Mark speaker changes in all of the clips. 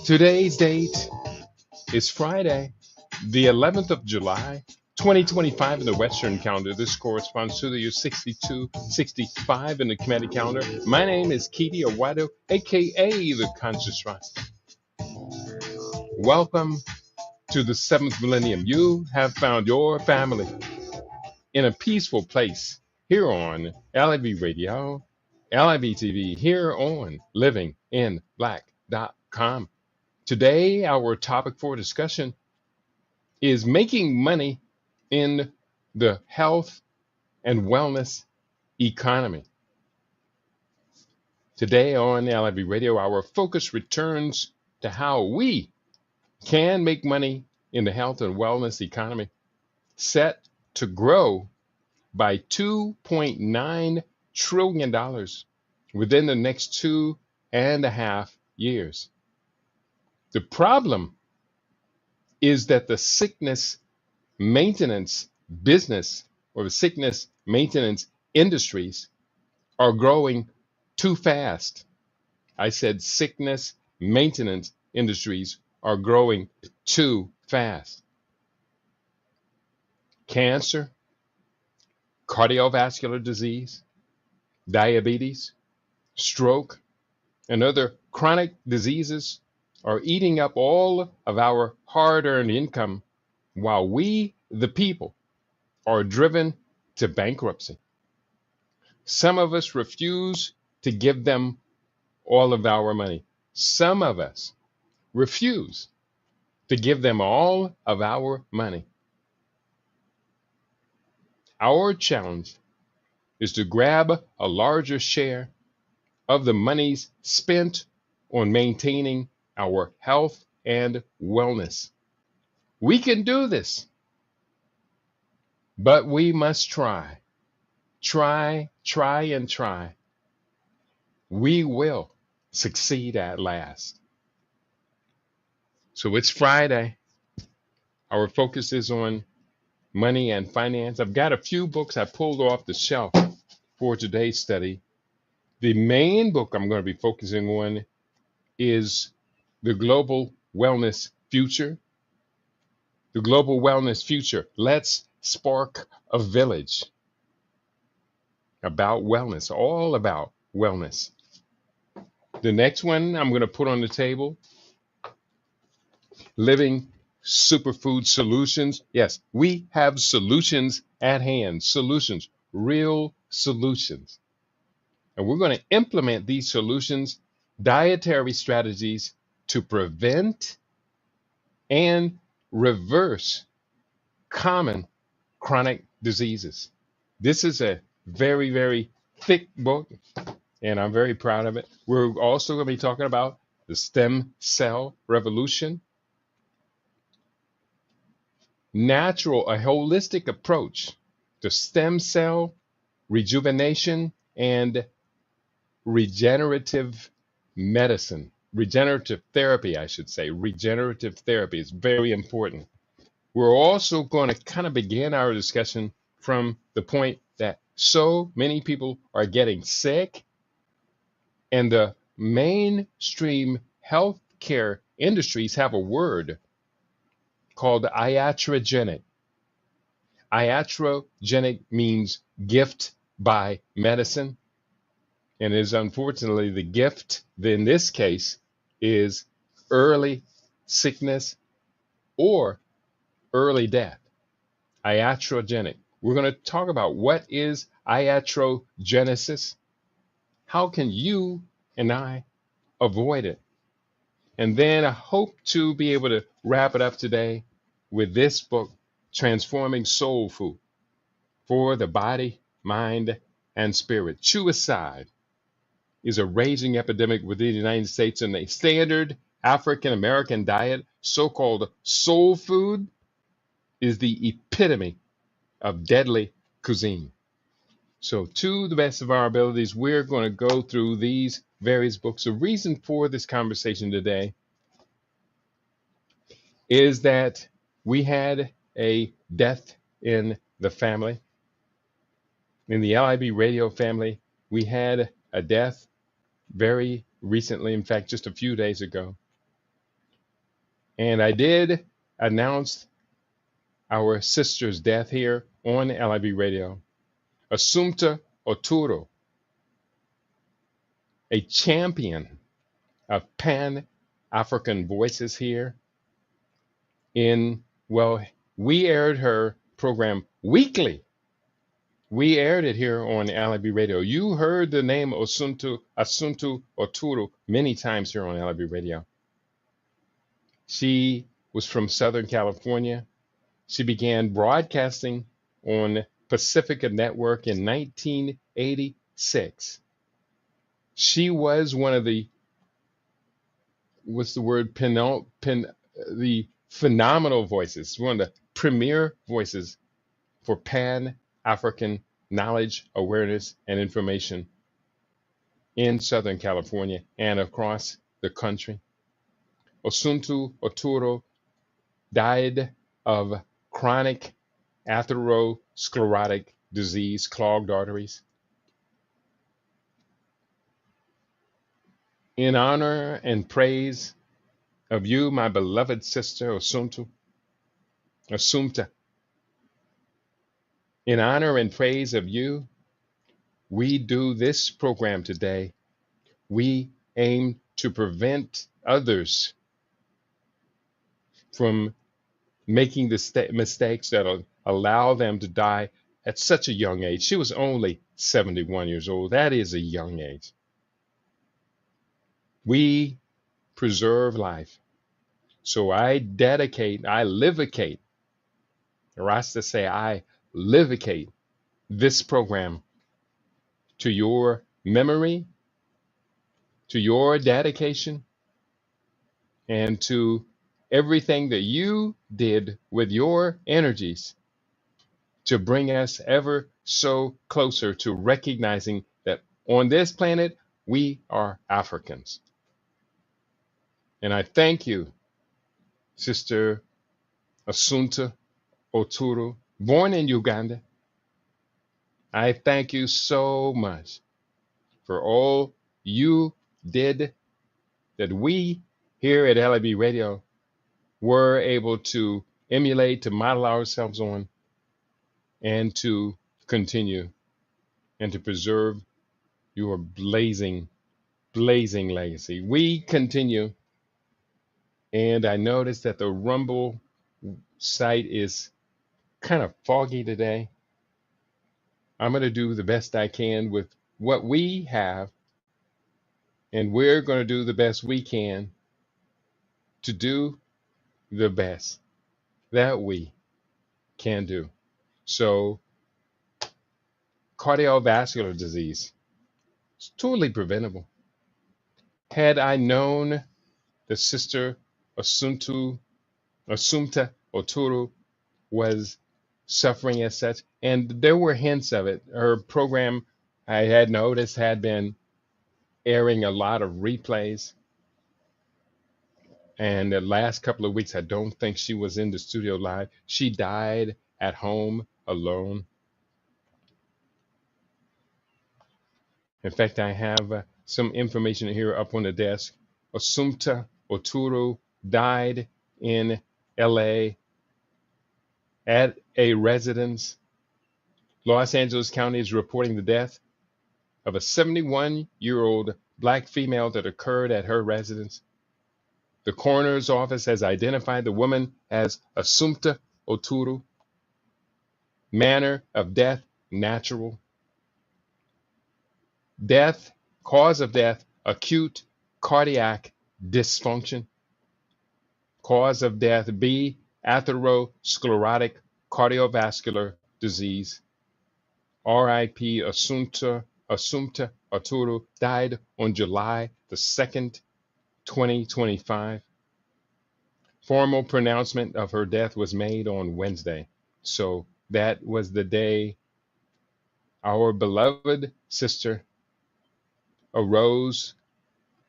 Speaker 1: Today's date is Friday, the 11th of July, 2025 in the Western calendar. This corresponds to the year 6265 in the Kemetic calendar. My name is Kiti Awado, aka the Conscious Rasta. Welcome to the seventh millennium. You have found your family in a peaceful place here on LIV Radio, LIV TV, here on livinginblack.com. Today, our topic for discussion is making money in the health and wellness economy. Today on LIV Radio, our focus returns to how we can make money in the health and wellness economy, set to grow by $2.9 trillion within the next 2.5 years. The problem is that the sickness maintenance business or the sickness maintenance industries are growing too fast. I said sickness maintenance industries are growing too fast. Cancer, cardiovascular disease, diabetes, stroke, and other chronic diseases are eating up all of our hard-earned income while we, the people, are driven to bankruptcy. Some of us refuse to give them all of our money. Some of us refuse to give them all of our money. Our challenge is to grab a larger share of the monies spent on maintaining our health and wellness. We can do this, but we must try. Try, and try. We will succeed at last. So it's Friday. Our focus is on money and finance. I've got a few books I pulled off the shelf for today's study. The main book I'm going to be focusing on is The Global Wellness Future. The Global Wellness Future. Let's Spark a Village. About wellness, all about wellness. The next one I'm going to put on the table, Living Superfood Solutions. Yes, we have solutions at hand, solutions, real solutions. And we're going to implement these solutions, dietary strategies to prevent and reverse common chronic diseases. This is a very, very thick book, and I'm very proud of it. We're also going to be talking about the stem cell revolution, a holistic approach to stem cell rejuvenation and regenerative medicine, regenerative therapy, I should say. Regenerative therapy is very important. We're also going to kind of begin our discussion from the point that so many people are getting sick, and the mainstream healthcare industries have a word called iatrogenic. Iatrogenic means gift by medicine, and is unfortunately the gift in this case is early sickness or early death. Iatrogenic. We're going to talk about what is iatrogenesis. How can you and I avoid it? And then I hope to be able to wrap it up today with this book, Transforming Soul Food for the Body, Mind, and Spirit. Suicide is a raging epidemic within the United States, and a standard African American diet, so-called soul food, is the epitome of deadly cuisine. So to the best of our abilities, we're going to go through these various books. The reason for this conversation today is that we had a death in the family. In the LIB radio family, we had a death very recently, in fact, just a few days ago. And I did announce our sister's death here on LIB Radio. Assumpta Oturu, a champion of Pan African voices here in, well, we aired her program weekly. We aired it here on LIB Radio. You heard the name Asuntu Oturu many times here on LIB Radio. She was from Southern California. She began broadcasting on Pacifica Network in 1986. She was one of the, what's the word, the phenomenal voices, one of the premier voices for Pan-African knowledge, awareness, and information in Southern California and across the country. Osuntu Oturu died of chronic atherosclerotic disease, clogged arteries. In honor and praise of you, my beloved sister Assumpta, in honor and praise of you, we do this program today. We aim to prevent others from making the mistakes that allow them to die at such a young age. She was only 71 years old. That is a young age. We preserve life. So I livicate, Rasta say, I livicate this program to your memory, to your dedication, and to everything that you did with your energies to bring us ever so closer to recognizing that on this planet, we are Africans. And I thank you, Sister Assunta Oturu, born in Uganda. I thank you so much for all you did that we here at LIB Radio were able to emulate, to model ourselves on, and to continue and to preserve your blazing legacy. We continue, and I noticed that the Rumble site is kind of foggy today. I'm going to do the best I can with what we have, and we're going to do the best we can to do the best that we can do. So, cardiovascular disease is totally preventable. Had I known that Sister Assumpta Oturu was suffering as such, and there were hints of it. Her program, I had noticed, had been airing a lot of replays. And the last couple of weeks, I don't think she was in the studio live. She died at home alone. In fact, I have some information here up on the desk. Assumpta Oturu died in LA at a residence. Los Angeles County is reporting the death of a 71-year-old black female that occurred at her residence. The coroner's office has identified the woman as Assumpta Oturu. Manner of death, natural. Death, cause of death, acute cardiac dysfunction. Cause of death, B, atherosclerotic cardiovascular disease. RIP Assumpta Oturu died on July the 2nd, 2025. Formal pronouncement of her death was made on Wednesday. So that was the day our beloved sister arose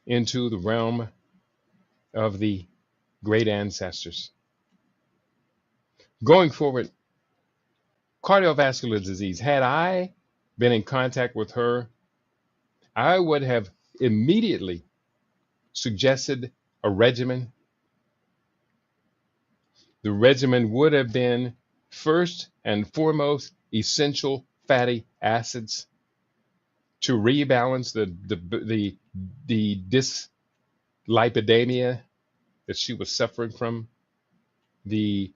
Speaker 1: into the realm of the great ancestors. Going forward, cardiovascular disease. Had I been in contact with her, I would have immediately suggested a regimen, the regimen would have been first and foremost essential fatty acids to rebalance the dyslipidemia that she was suffering from, the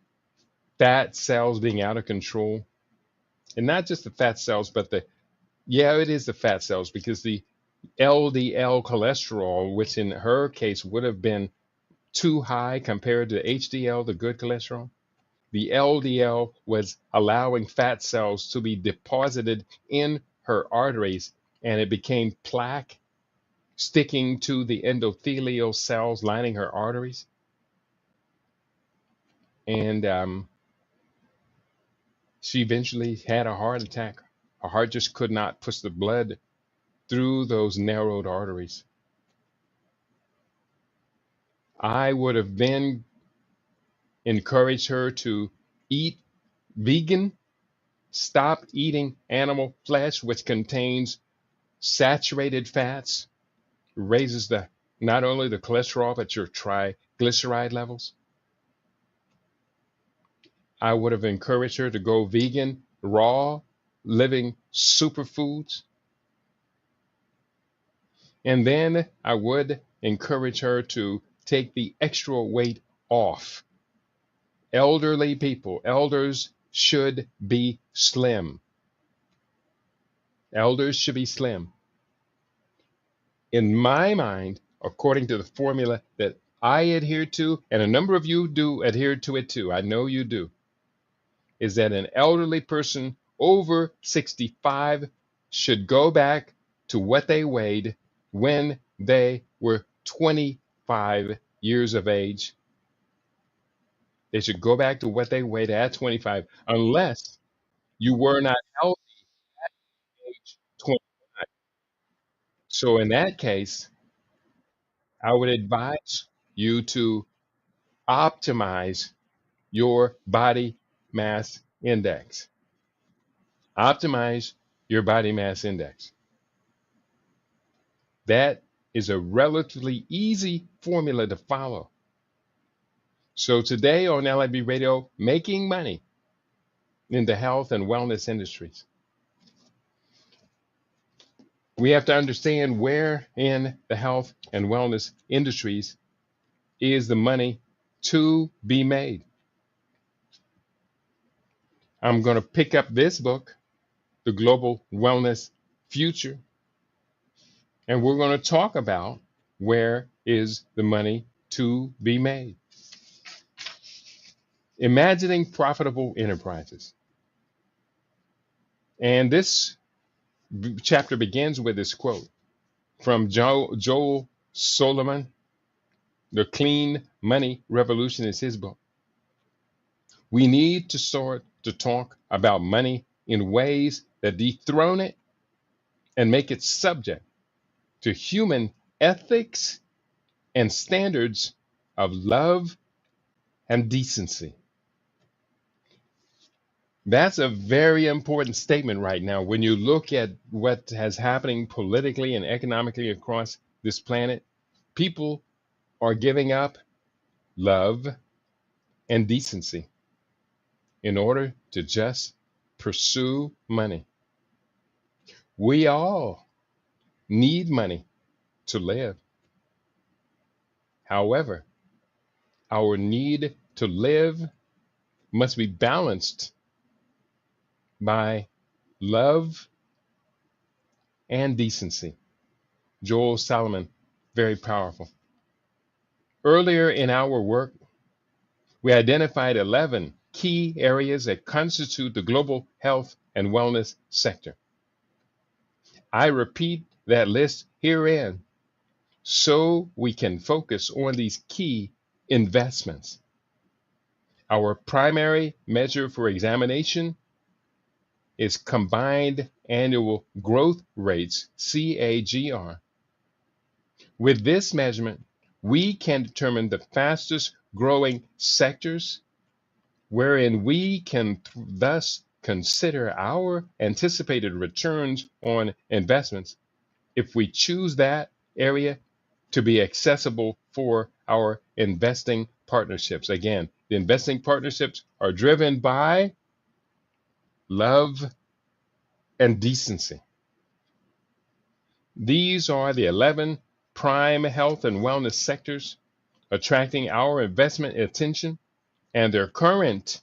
Speaker 1: fat cells being out of control, and not just the fat cells, but it is the fat cells because the LDL cholesterol, which in her case would have been too high compared to HDL, the good cholesterol. The LDL was allowing fat cells to be deposited in her arteries, and it became plaque sticking to the endothelial cells lining her arteries. And she eventually had a heart attack. Her heart just could not push the blood through those narrowed arteries. I would have then encouraged her to eat vegan, stop eating animal flesh, which contains saturated fats, raises the not only the cholesterol but your triglyceride levels. I would have encouraged her to go vegan, raw, living superfoods. And then I would encourage her to take the extra weight off. Elderly people, elders should be slim. Elders should be slim. In my mind, according to the formula that I adhere to, and a number of you do adhere to it too, I know you do, is that an elderly person over 65 should go back to what they weighed when they were 25 years of age. They should go back to what they weighed at 25, unless you were not healthy at age 25. So in that case, I would advise you to optimize your body mass index. Optimize your body mass index. That is a relatively easy formula to follow. So today on LIB Radio, making money in the health and wellness industries. We have to understand where in the health and wellness industries is the money to be made. I'm going to pick up this book, The Global Wellness Future, and we're going to talk about where is the money to be made. Imagining profitable enterprises. And this chapter begins with this quote from Joel Solomon. The Clean Money Revolution is his book. We need to start to talk about money in ways that dethrone it and make it subject to human ethics and standards of love and decency. That's a very important statement right now when you look at what has happening politically and economically across this planet. People are giving up love and decency in order to just pursue money. We all need money to live. However, our need to live must be balanced by love and decency. Joel Solomon, very powerful. Earlier in our work, we identified 11 key areas that constitute the global health and wellness sector. I repeat that list herein so we can focus on these key investments. Our primary measure for examination is combined annual growth rates, CAGR. With this measurement, we can determine the fastest growing sectors wherein we can thus consider our anticipated returns on investments. If we choose that area to be accessible for our investing partnerships. Again, the investing partnerships are driven by love and decency. These are the 11 prime health and wellness sectors attracting our investment attention and their current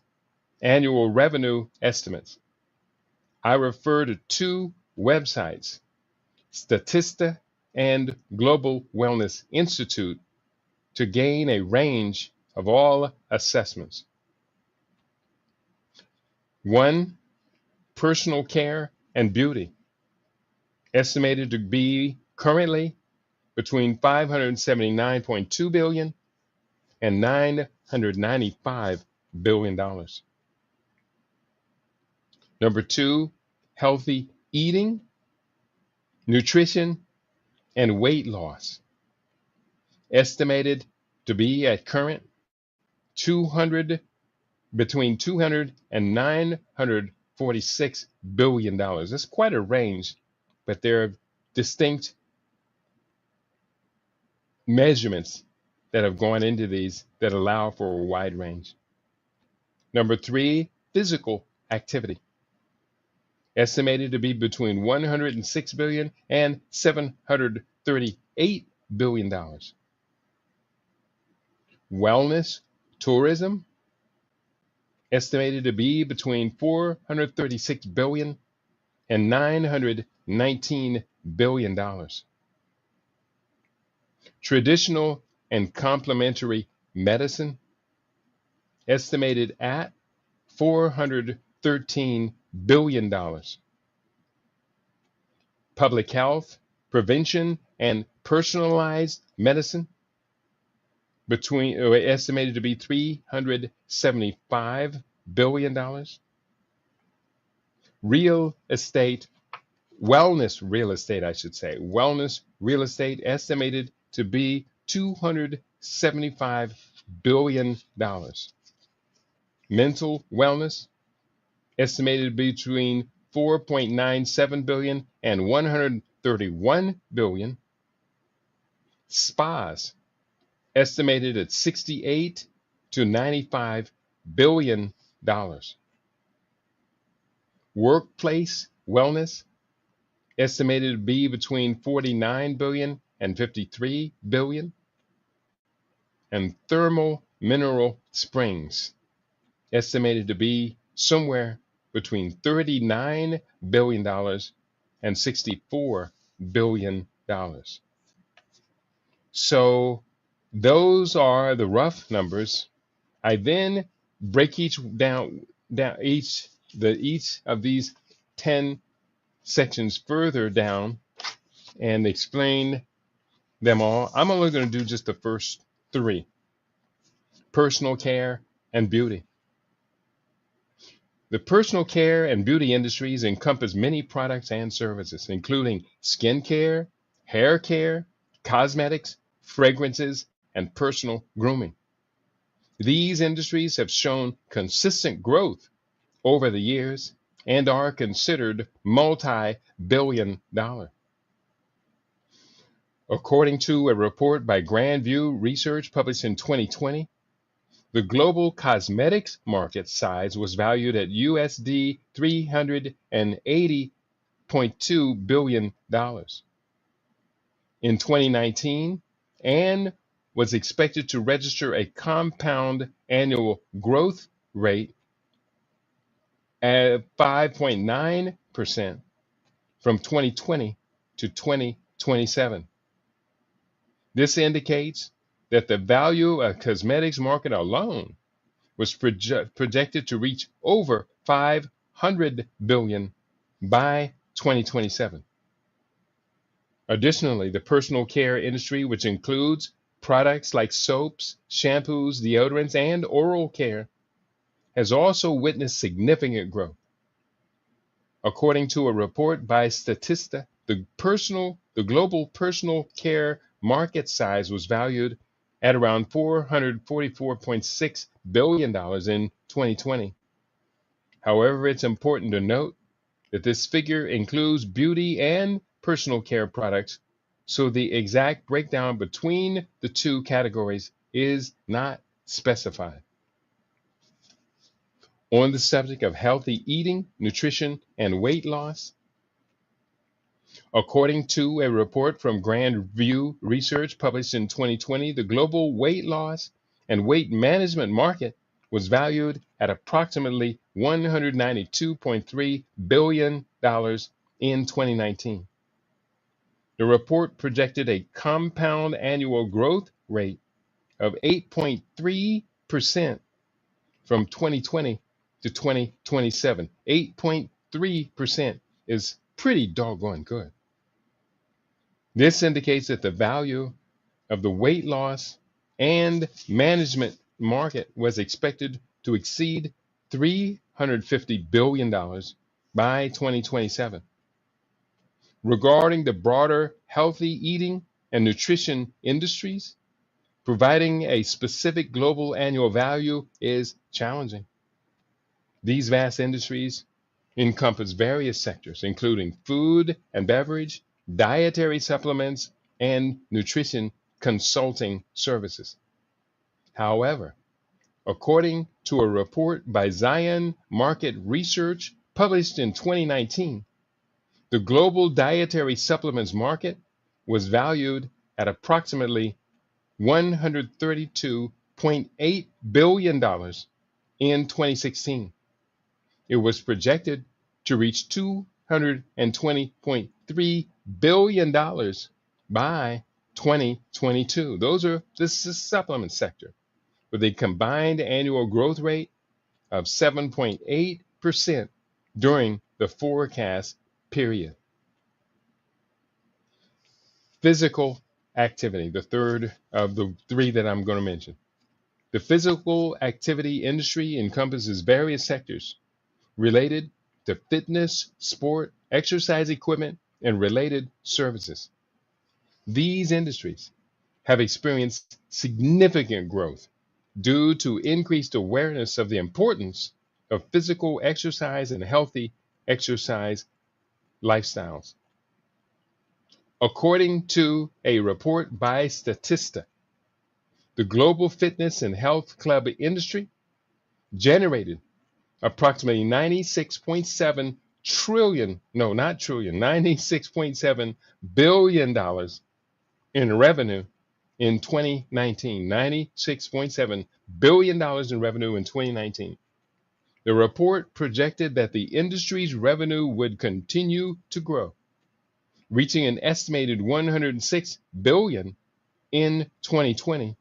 Speaker 1: annual revenue estimates. I refer to two websites, Statista and Global Wellness Institute, to gain a range of all assessments. One, personal care and beauty, estimated to be currently between 579.2 billion and 995 billion dollars. Number two, healthy eating, nutrition, and weight loss, estimated to be at current 200 between 200 and 946 billion dollars. That's quite a range, but there are distinct measurements that have gone into these that allow for a wide range. Number three, physical activity, estimated to be between 106 billion and 738 billion dollars. Wellness tourism, estimated to be between 436 billion and 919 billion dollars. Traditional and complementary medicine, estimated at $413 billion. Public health, prevention, and personalized medicine, estimated to be $375 billion. Real estate, wellness real estate, wellness real estate, estimated to be $275 billion. Mental wellness, estimated between 4.97 billion and 131 billion. Spas, estimated at 68 to 95 billion dollars. Workplace wellness, estimated to be between 49 billion and 53 billion. And thermal mineral springs, estimated to be somewhere between $39 billion and $64 billion. So those are the rough numbers. I then break each of these 10 sections further down and explain them all. I'm only going to do just the first three: personal care and beauty. The personal care and beauty industries encompass many products and services, including skin care, hair care, cosmetics, fragrances, and personal grooming. These industries have shown consistent growth over the years and are considered multi-billion dollar. According to a report by Grand View Research published in 2020, the global cosmetics market size was valued at USD $380.2 billion in 2019 and was expected to register a compound annual growth rate at 5.9% from 2020 to 2027. This indicates that the value of cosmetics market alone was projected to reach over 500 billion by 2027. Additionally, the personal care industry, which includes products like soaps, shampoos, deodorants, and oral care, has also witnessed significant growth. According to a report by Statista, the global personal care market size was valued at around $444.6 billion in 2020. However, it's important to note that this figure includes beauty and personal care products so the exact breakdown between the two categories is not specified. On the subject of healthy eating, nutrition, and weight loss, according to a report from Grand View Research published in 2020, the global weight loss and weight management market was valued at approximately $192.3 billion in 2019. The report projected a compound annual growth rate of 8.3% from 2020 to 2027. 8.3% is pretty doggone good. This indicates that the value of the weight loss and management market was expected to exceed $350 billion by 2027. Regarding the broader healthy eating and nutrition industries, providing a specific global annual value is challenging. These vast industries encompass various sectors, including food and beverage, dietary supplements, and nutrition consulting services. However, according to a report by Zion Market Research published in 2019, the global dietary supplements market was valued at approximately $132.8 billion in 2016. It was projected to reach $220.3 billion by 2022. This is the supplement sector, with a combined annual growth rate of 7.8% during the forecast period. Physical activity, the third of the three that I'm going to mention. The physical activity industry encompasses various sectors related to fitness, sport, exercise equipment, and related services. These industries have experienced significant growth due to increased awareness of the importance of physical exercise and healthy exercise lifestyles. According to a report by Statista, the global fitness and health club industry generated approximately $96.7 billion in revenue in 2019. $96.7 billion in revenue in 2019. The report projected that the industry's revenue would continue to grow, reaching an estimated $106 billion in 2020.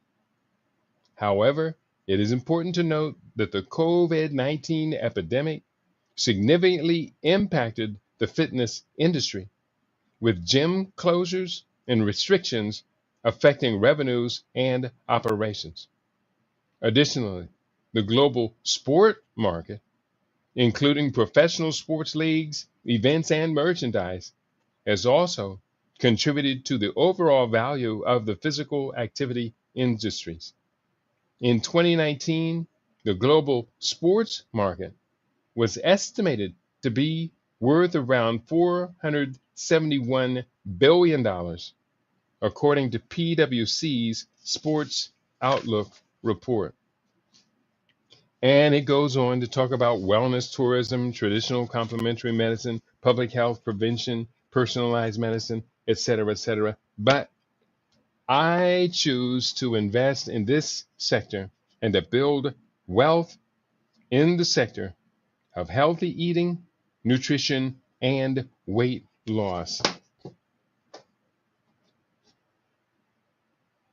Speaker 1: However, it is important to note that the COVID-19 epidemic significantly impacted the fitness industry, with gym closures and restrictions affecting revenues and operations. Additionally, the global sport market, including professional sports leagues, events, and merchandise, has also contributed to the overall value of the physical activity industries. In 2019, the global sports market was estimated to be worth around $471 billion, according to PwC's Sports Outlook report. And it goes on to talk about wellness, tourism, traditional complementary medicine, public health, prevention, personalized medicine, etc., etc. But I choose to invest in this sector and to build wealth in the sector of healthy eating, nutrition, and weight loss.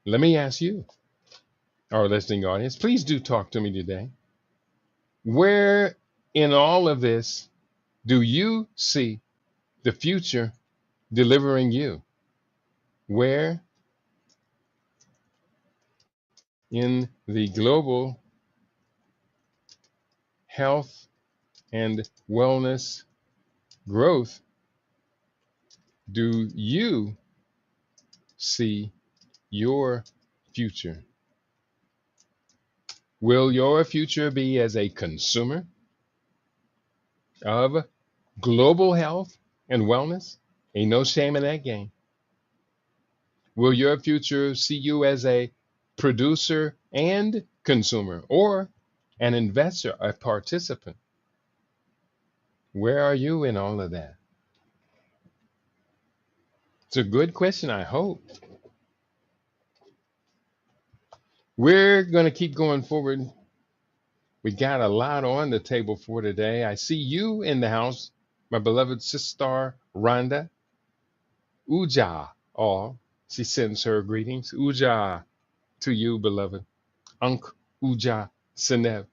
Speaker 1: Let me ask you, our listening audience, please do talk to me today. Where in all of this do you see the future delivering you? Where in the global health and wellness growth do you see your future? Will your future be as a consumer of global health and wellness? Ain't no shame in that game. Will your future see you as a producer and consumer, or an investor, a participant? Where are you in all of that? It's a good question, I hope. We're going to keep going forward. We got a lot on the table for today. I see you in the house, my beloved sister Rhonda Uja. All she sends her greetings. Uja to you, beloved. Unk Uja Senev.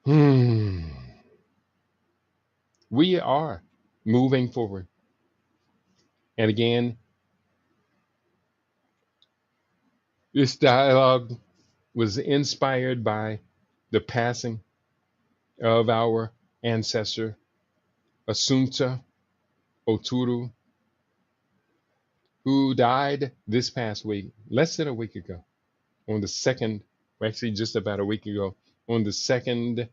Speaker 1: Hmm. We are moving forward. And again, this dialogue was inspired by the passing of our ancestor, Assunta Oturu, who died this past week, less than a week ago, on the 2nd, actually just about a week ago, on the 2nd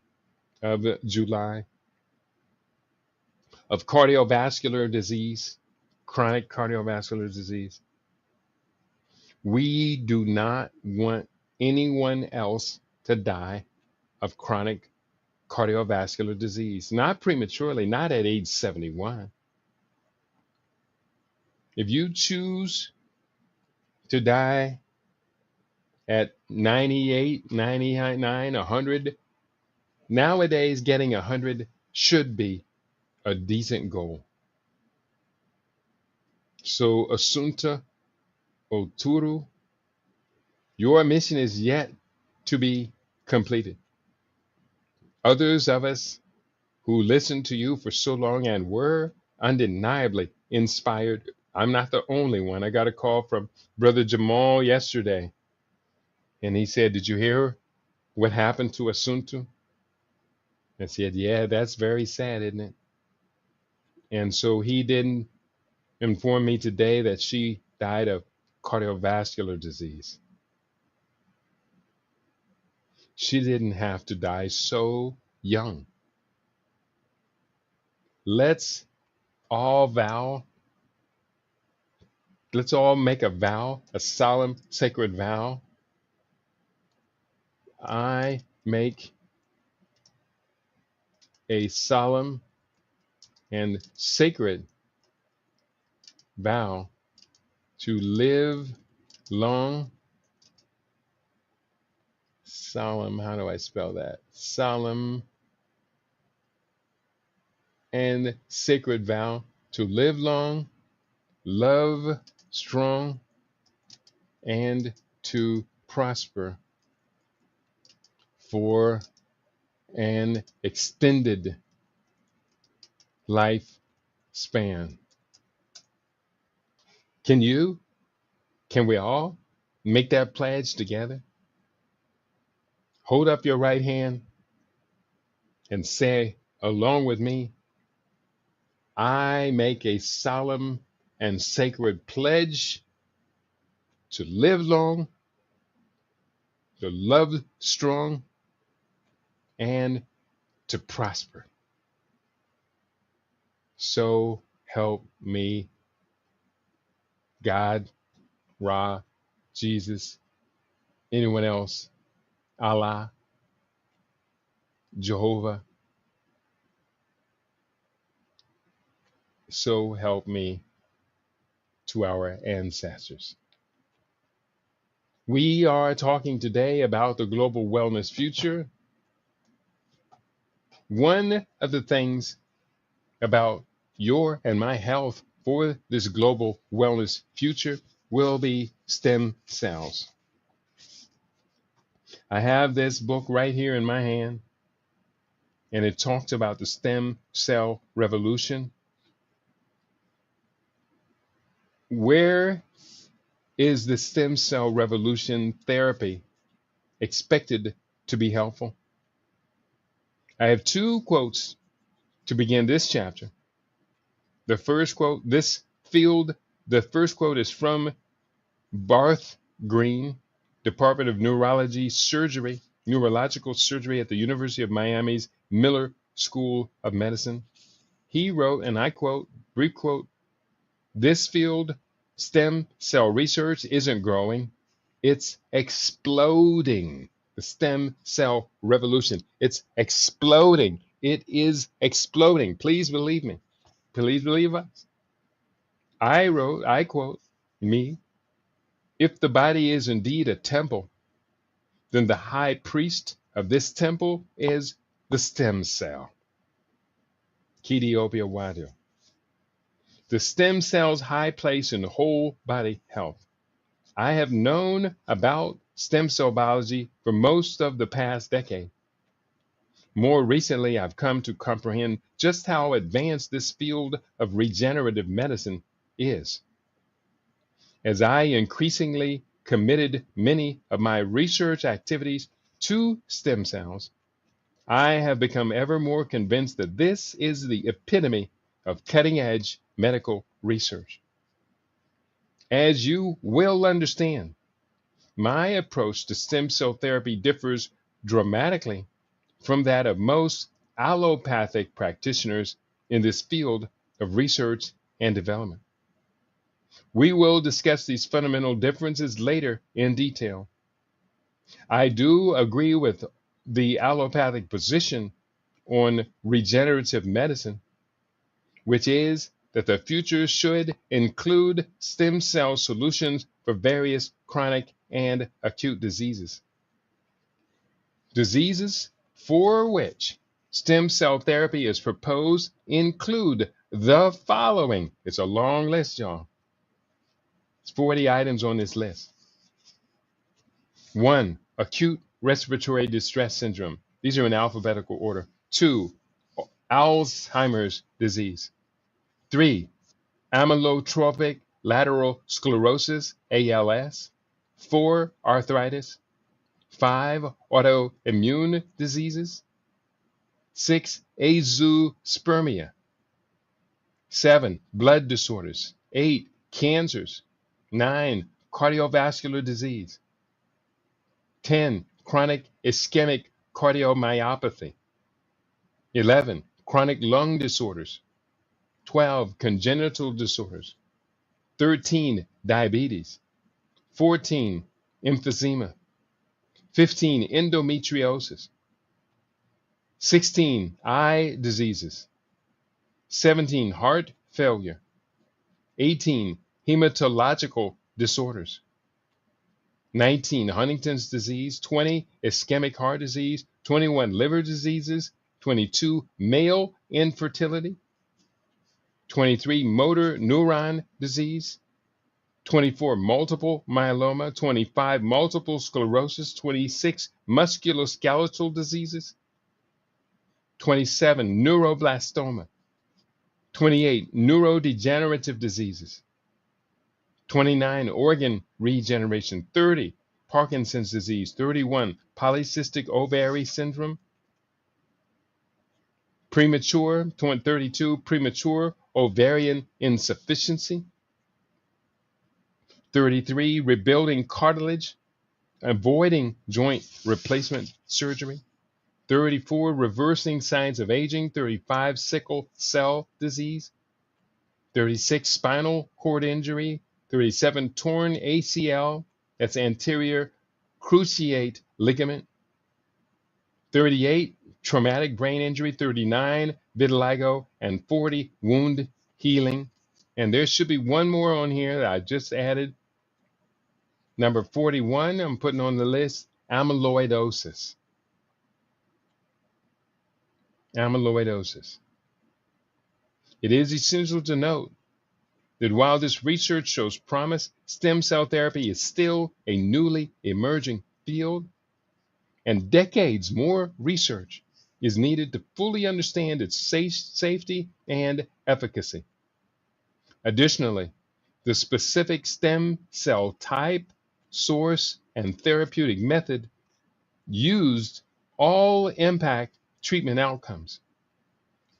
Speaker 1: of July, of cardiovascular disease, chronic cardiovascular disease. We do not want anyone else to die of chronic cardiovascular disease, not prematurely, not at age 71. If you choose to die at 98, 99, 100, nowadays getting 100 should be a decent goal. So, Assunta Oturu, your mission is yet to be completed. Others of us who listened to you for so long and were undeniably inspired. I'm not the only one. I got a call from Brother Jamal yesterday, and he said, "Did you hear what happened to Asuntu?" I said, "Yeah, that's very sad, isn't it?" And so he didn't inform me today that she died of cardiovascular disease. She didn't have to die so young. Let's all vow, let's all make a vow, a solemn, sacred vow. I make a solemn and sacred vow to live long. Solemn, how do I spell that? Solemn and sacred vow to live long, love strong, and to prosper for an extended lifespan. Can you? Can we all make that pledge together? Hold up your right hand and say along with me, I make a solemn and sacred pledge to live long, to love strong, and to prosper. So help me, God, Ra, Jesus, anyone else, Allah, Jehovah. So help me to our ancestors. We are talking today about the global wellness future. One of the things about your and my health for this global wellness future will be stem cells. I have this book right here in my hand, and it talks about the stem cell revolution. Where is the stem cell revolution therapy expected to be helpful? I have two quotes to begin this chapter. The first quote, the first quote is from Barth Green, Department of Neurological Surgery at the University of Miami's Miller School of Medicine. He wrote, and I quote, brief quote, This field, stem cell research, isn't growing, it's exploding. The stem cell revolution, it's exploding. It is exploding. Please believe me. Please believe us. I quote, me, if the body is indeed a temple, then the high priest of this temple is the stem cell. Kidiopia Wadu. The stem cell's high place in whole body health. I have known about stem cell biology for most of the past decade. More recently, I've come to comprehend just how advanced this field of regenerative medicine is. As I increasingly committed many of my research activities to stem cells, I have become ever more convinced that this is the epitome of cutting edge medical research. As you will understand, my approach to stem cell therapy differs dramatically from that of most allopathic practitioners in this field of research and development. We will discuss these fundamental differences later in detail. I do agree with the allopathic position on regenerative medicine, which is that the future should include stem cell solutions for various chronic and acute diseases. Diseases for which stem cell therapy is proposed include the following. It's a long list, y'all. It's 40 items on this list. 1. Acute respiratory distress syndrome. These are in alphabetical order. 2. Alzheimer's disease. 3. Amyotrophic lateral sclerosis, ALS. 4. Arthritis. 5. Autoimmune diseases. 6. Azoospermia. 7. Blood disorders. 8. Cancers. 9. Cardiovascular disease. 10. Chronic ischemic cardiomyopathy. 11. Chronic lung disorders. 12. Congenital disorders. 13. Diabetes. 14. Emphysema. 15. Endometriosis. 16. Eye diseases. 17. Heart failure. 18. Hematological disorders. 19. Huntington's disease. 20. Ischemic heart disease. 21. Liver diseases. 22. Male infertility. 23. Motor neuron disease. 24. Multiple myeloma. 25. Multiple sclerosis. 26. Musculoskeletal diseases. 27. Neuroblastoma. 28. Neurodegenerative diseases. 29. Organ regeneration. 30. Parkinson's disease. 31. Polycystic ovary syndrome. 32. Premature ovarian insufficiency. 33. Rebuilding cartilage, avoiding joint replacement surgery. 34. Reversing signs of aging. 35. Sickle cell disease. 36. Spinal cord injury. 37. Torn ACL, that's anterior cruciate ligament. 38. Traumatic brain injury. 39. Vitiligo. And 40. Wound healing. And there should be one more on here that I just added. Number 41, I'm putting on the list, amyloidosis. Amyloidosis. It is essential to note that while this research shows promise, stem cell therapy is still a newly emerging field, and decades more research is needed to fully understand its safety and efficacy. Additionally, the specific stem cell type, source, and therapeutic method used all impact treatment outcomes.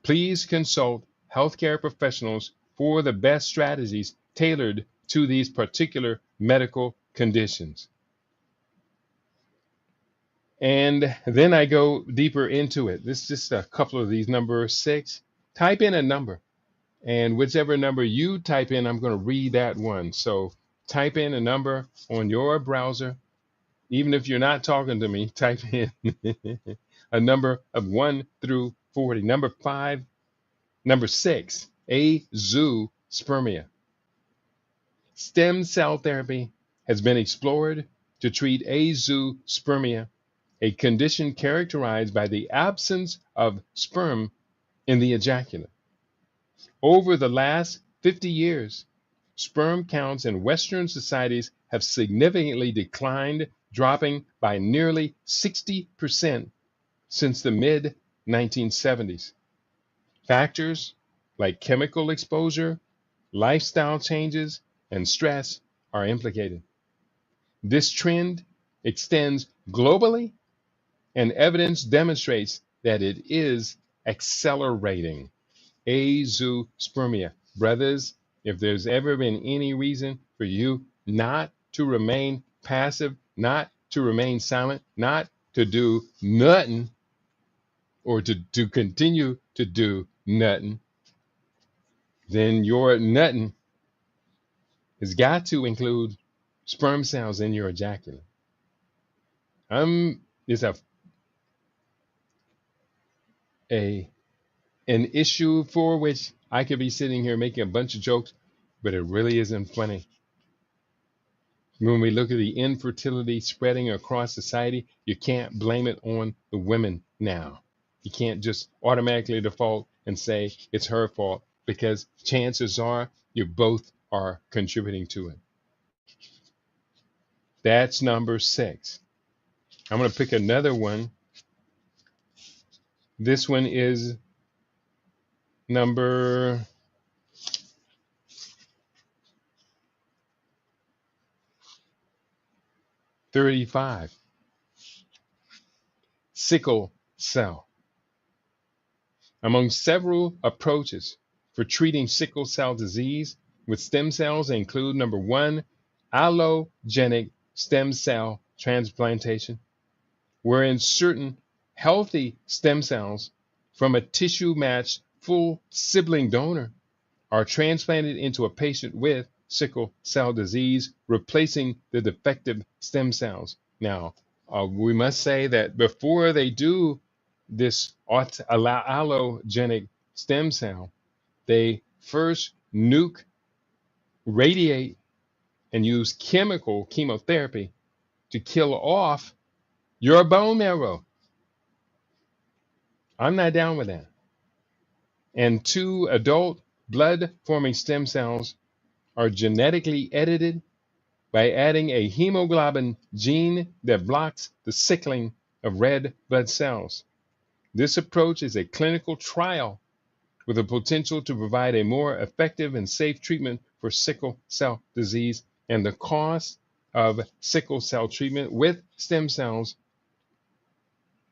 Speaker 1: Please consult healthcare professionals for the best strategies tailored to these particular medical conditions. And then I go deeper into it. This is just a couple of these. Number 6, type in a number. And whichever number you type in, I'm going to read that one. So type in a number on your browser. Even if you're not talking to me, type in a number of 1 through 40. Number 6, azoospermia. Stem cell therapy has been explored to treat azoospermia, a condition characterized by the absence of sperm in the ejaculate. Over the last 50 years, sperm counts in Western societies have significantly declined, dropping by nearly 60% since the mid 1970s. Factors like chemical exposure, lifestyle changes, and stress are implicated. This trend extends globally, and evidence demonstrates that it is accelerating. Azoospermia. Brothers, if there's ever been any reason for you not to remain passive, not to remain silent, not to do nothing, or to continue to do nothing, then your nothing has got to include sperm cells in your ejaculate. It's a an issue for which I could be sitting here making a bunch of jokes, but it really isn't funny. When we look at the infertility spreading across society, you can't blame it on the women now. You can't just automatically default and say it's her fault, because chances are you both are contributing to it. That's number 6. I'm going to pick another one. This one is number 35. Sickle cell. Among several approaches for treating sickle cell disease with stem cells include number 1, allogenic stem cell transplantation, wherein certain healthy stem cells from a tissue matched full sibling donor are transplanted into a patient with sickle cell disease, replacing the defective stem cells. Now, we must say that before they do this allogenic stem cell, they first nuke, radiate, and use chemotherapy to kill off your bone marrow. I'm not down with that. And 2 adult blood forming stem cells are genetically edited by adding a hemoglobin gene that blocks the sickling of red blood cells. This approach is a clinical trial with the potential to provide a more effective and safe treatment for sickle cell disease, and the cost of sickle cell treatment with stem cells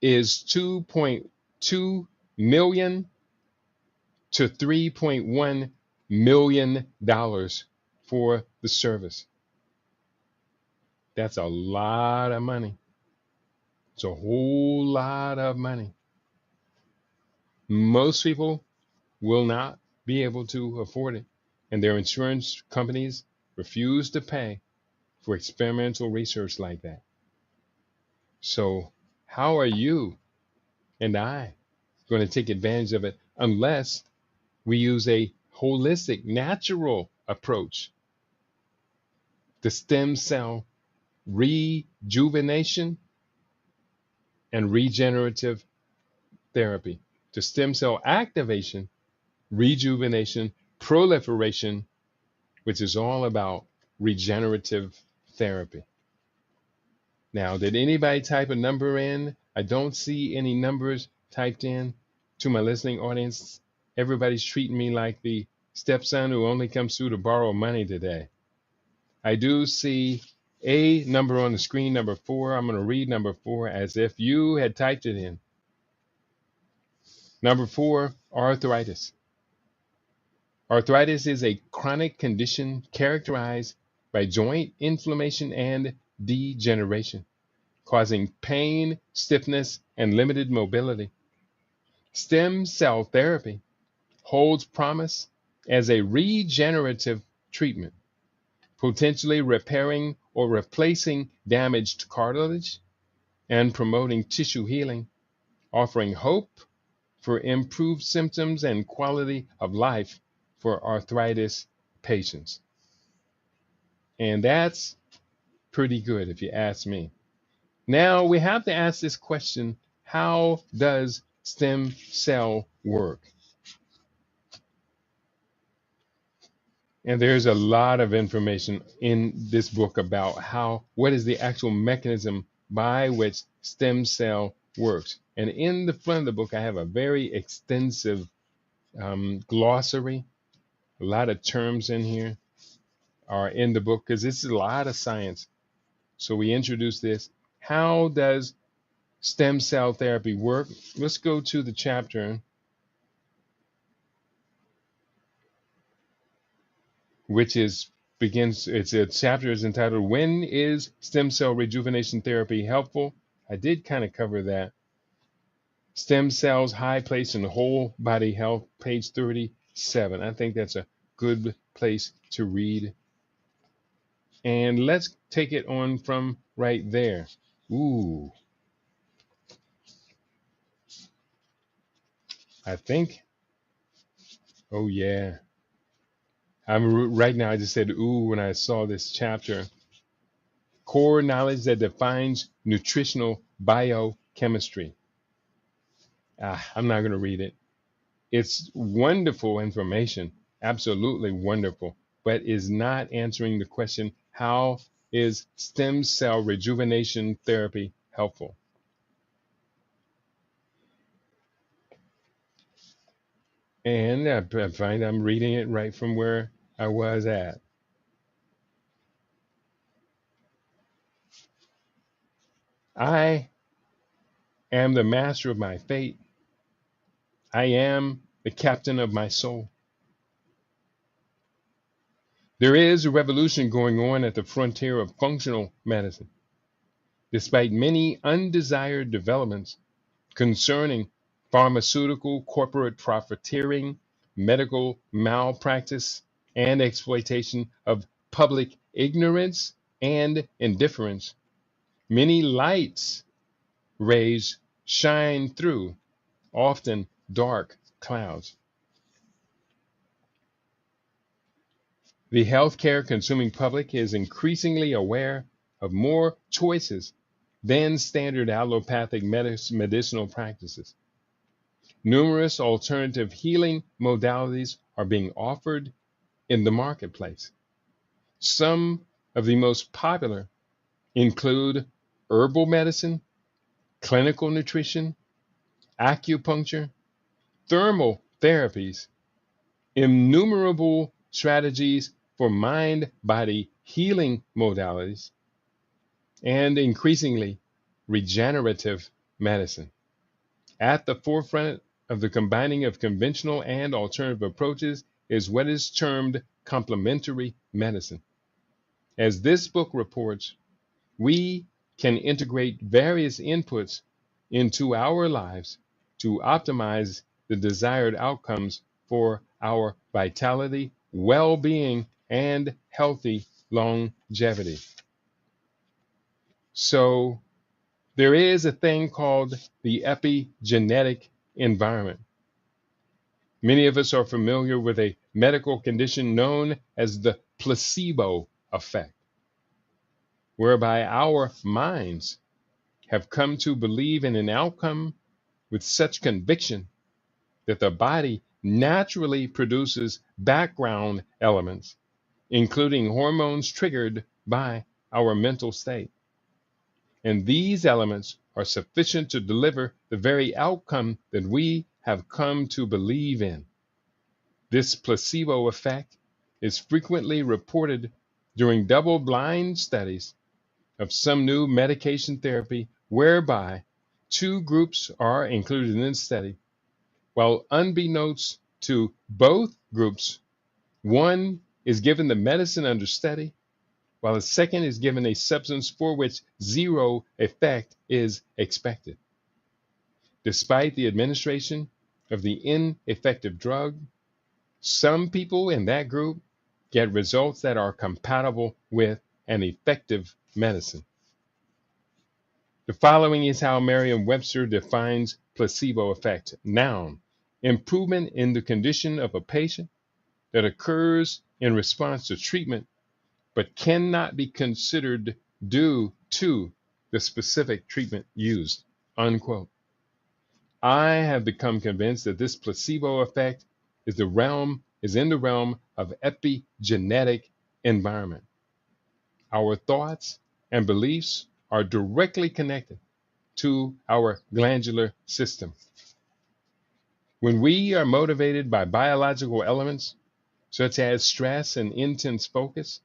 Speaker 1: is $2.2 million to $3.1 million for the service. That's a lot of money. It's a whole lot of money. Most people will not be able to afford it, and their insurance companies refuse to pay for experimental research like that. So, how are you and I going to take advantage of it unless we use a holistic, natural approach? The stem cell rejuvenation and regenerative therapy, to stem cell activation, rejuvenation, proliferation, which is all about regenerative therapy. Now, did anybody type a number in? I don't see any numbers typed in. To my listening audience, everybody's treating me like the stepson who only comes through to borrow money today. I do see a number on the screen, number 4. I'm going to read number 4 as if you had typed it in. Number 4, arthritis. Arthritis is a chronic condition characterized by joint inflammation and degeneration, causing pain, stiffness, and limited mobility. Stem cell therapy holds promise as a regenerative treatment, potentially repairing or replacing damaged cartilage and promoting tissue healing, offering hope for improved symptoms and quality of life for arthritis patients. And that's pretty good if you ask me. Now we have to ask this question: how does stem cell work? And there's a lot of information in this book about what is the actual mechanism by which stem cell works. And in the front of the book, I have a very extensive glossary. A lot of terms in here are in the book because this is a lot of science. So we introduce this. How does stem cell therapy work? Let's go to the chapter, which it's a chapter is entitled, When is Stem Cell Rejuvenation Therapy Helpful? I did kind of cover that. Stem cells, high place in whole body health, page 37. I think that's a good place to read. And let's take it on from right there. Ooh. I think, oh yeah. Right now, I just said ooh when I saw this chapter. Core knowledge that defines nutritional biochemistry. I'm not going to read it. It's wonderful information, absolutely wonderful, but is not answering the question, how is stem cell rejuvenation therapy helpful? And I find I'm reading it right from where I was at. I am the master of my fate. I am the captain of my soul. There is a revolution going on at the frontier of functional medicine. Despite many undesired developments concerning pharmaceutical corporate profiteering, medical malpractice, and exploitation of public ignorance and indifference, many lights rays shine through often dark clouds. The healthcare consuming public is increasingly aware of more choices than standard allopathic medicinal practices. Numerous alternative healing modalities are being offered in the marketplace. Some of the most popular include herbal medicine, clinical nutrition, acupuncture, thermal therapies, innumerable strategies for mind-body healing modalities, and increasingly regenerative medicine. At the forefront of the combining of conventional and alternative approaches is what is termed complementary medicine. As this book reports, we can integrate various inputs into our lives to optimize the desired outcomes for our vitality, well-being, and healthy longevity. So there is a thing called the epigenetic environment. Many of us are familiar with a medical condition known as the placebo effect, whereby our minds have come to believe in an outcome with such conviction that the body naturally produces background elements, including hormones triggered by our mental state. And these elements are sufficient to deliver the very outcome that we have come to believe in. This placebo effect is frequently reported during double-blind studies of some new medication therapy whereby two groups are included in the study, while unbeknownst to both groups, one is given the medicine under study, while the second is given a substance for which zero effect is expected. Despite the administration of the ineffective drug, Some people in that group get results that are compatible with an effective medicine. The following is how Merriam-Webster defines placebo effect. Noun, improvement in the condition of a patient that occurs in response to treatment but cannot be considered due to the specific treatment used. Unquote. I have become convinced that this placebo effect is in the realm of epigenetic environment. Our thoughts and beliefs are directly connected to our glandular system. When we are motivated by biological elements, such as stress and intense focus,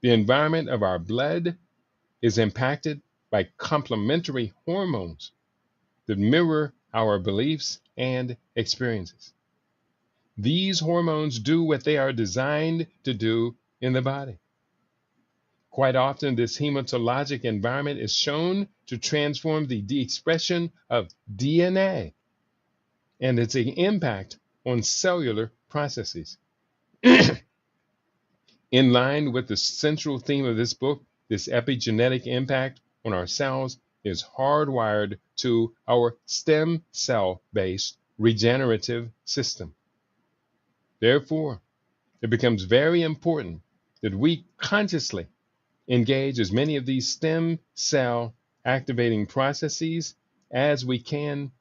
Speaker 1: the environment of our blood is impacted by complementary hormones that mirror our beliefs and experiences. These hormones do what they are designed to do in the body. Quite often, this hematologic environment is shown to transform the expression of DNA and its impact on cellular processes. In line with the central theme of this book, this epigenetic impact on our cells is hardwired to our stem cell based regenerative system. Therefore, it becomes very important that we consciously engage as many of these stem cell activating processes as we can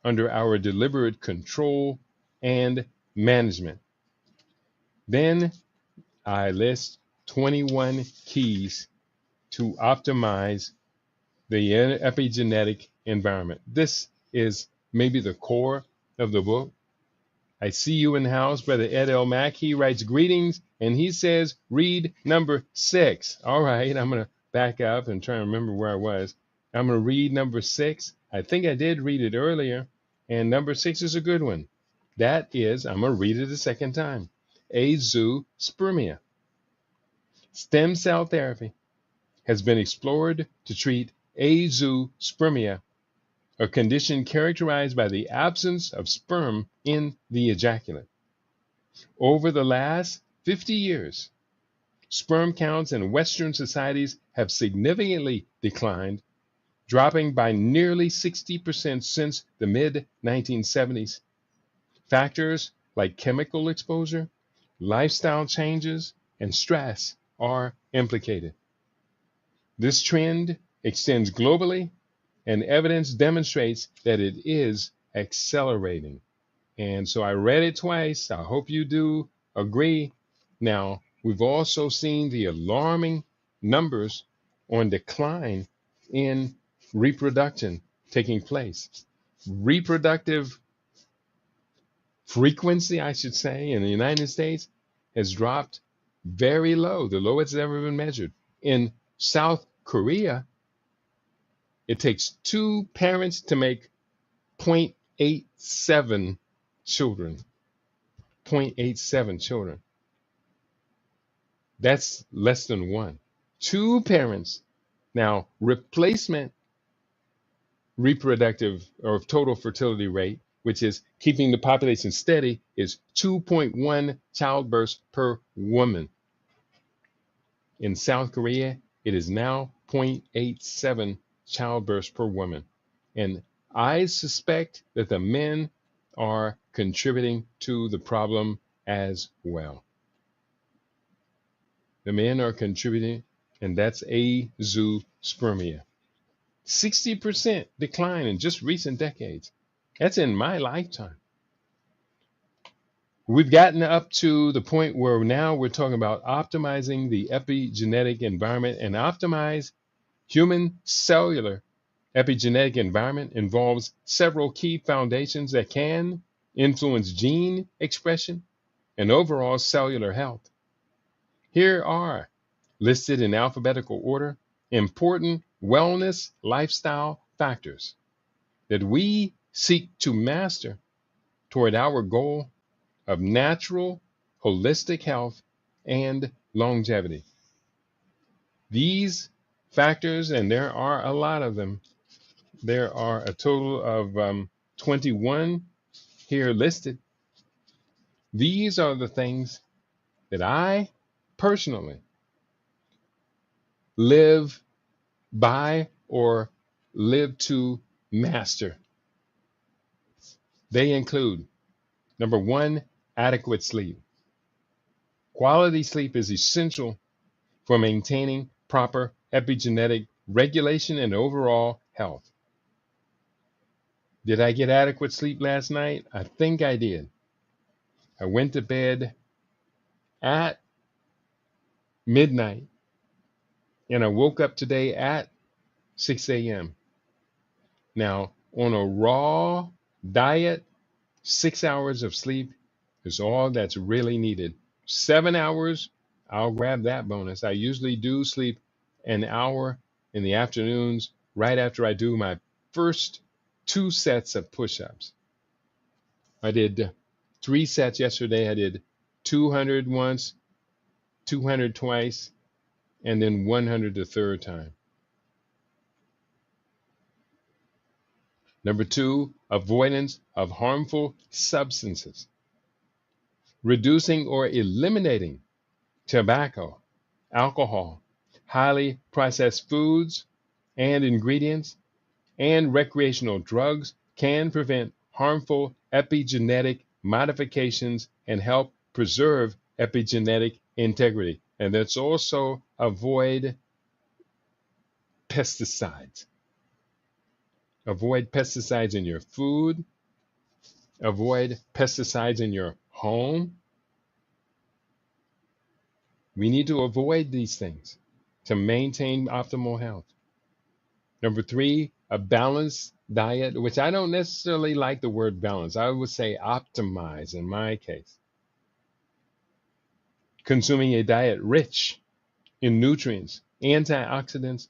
Speaker 1: under our deliberate control and management. Then I list 21 keys to optimize the epigenetic environment. This is maybe the core of the book. I see you in the house, Brother Ed L. Mack. He writes greetings, and he says, read number 6. All right, I'm going to back up and try to remember where I was. I'm going to read number 6. I think I did read it earlier, and number 6 is a good one. That is, I'm going to read it a second time, azoospermia. Stem cell therapy has been explored to treat azoospermia, a condition characterized by the absence of sperm in the ejaculate. Over the last 50 years, sperm counts in Western societies have significantly declined, dropping by nearly 60% since the mid-1970s. Factors like chemical exposure, lifestyle changes, and stress are implicated. This trend extends globally, and evidence demonstrates that it is accelerating. And so I read it twice. I hope you do agree. Now, we've also seen the alarming numbers on decline in reproduction taking place. Reproductive frequency, I should say, in the United States has dropped very low, the lowest it's ever been measured. In South Korea, it takes 2 parents to make 0.87 children. 0.87 children. That's less than 1. 2 parents. Now, replacement reproductive or total fertility rate, which is keeping the population steady, is 2.1 childbirths per woman. In South Korea, it is now 0.87 childbirths per woman. And I suspect that the men are contributing to the problem as well. The men are contributing, and that's azoospermia. 60% decline in just recent decades. That's in my lifetime. We've gotten up to the point where now we're talking about optimizing the epigenetic environment, and optimize human cellular epigenetic environment involves several key foundations that can influence gene expression and overall cellular health. Here are, listed in alphabetical order, important wellness lifestyle factors that we seek to master toward our goal of natural, holistic health and longevity. These factors, and there are a lot of them, there are a total of 21 here listed, These are the things that I personally live by or live to master. They include number one, adequate sleep. Quality sleep is essential for maintaining proper epigenetic regulation and overall health. Did I get adequate sleep last night? I think I did. I went to bed at midnight and I woke up today at 6 a.m. Now, on a raw diet, 6 hours of sleep is all that's really needed. 7 hours, I'll grab that bonus. I usually do sleep an hour in the afternoons right after I do my first 2 sets of push ups. I did 3 sets yesterday. I did 200 once, 200 twice, and then 100 the third time. Number two, avoidance of harmful substances. Reducing or eliminating tobacco, alcohol, highly processed foods and ingredients, and recreational drugs can prevent harmful epigenetic modifications and help preserve epigenetic integrity. And let's also avoid pesticides. Avoid pesticides in your food. Avoid pesticides in your home. We need to avoid these things to maintain optimal health. Number three, a balanced diet, which I don't necessarily like the word balance. I would say optimize in my case. Consuming a diet rich in nutrients, antioxidants,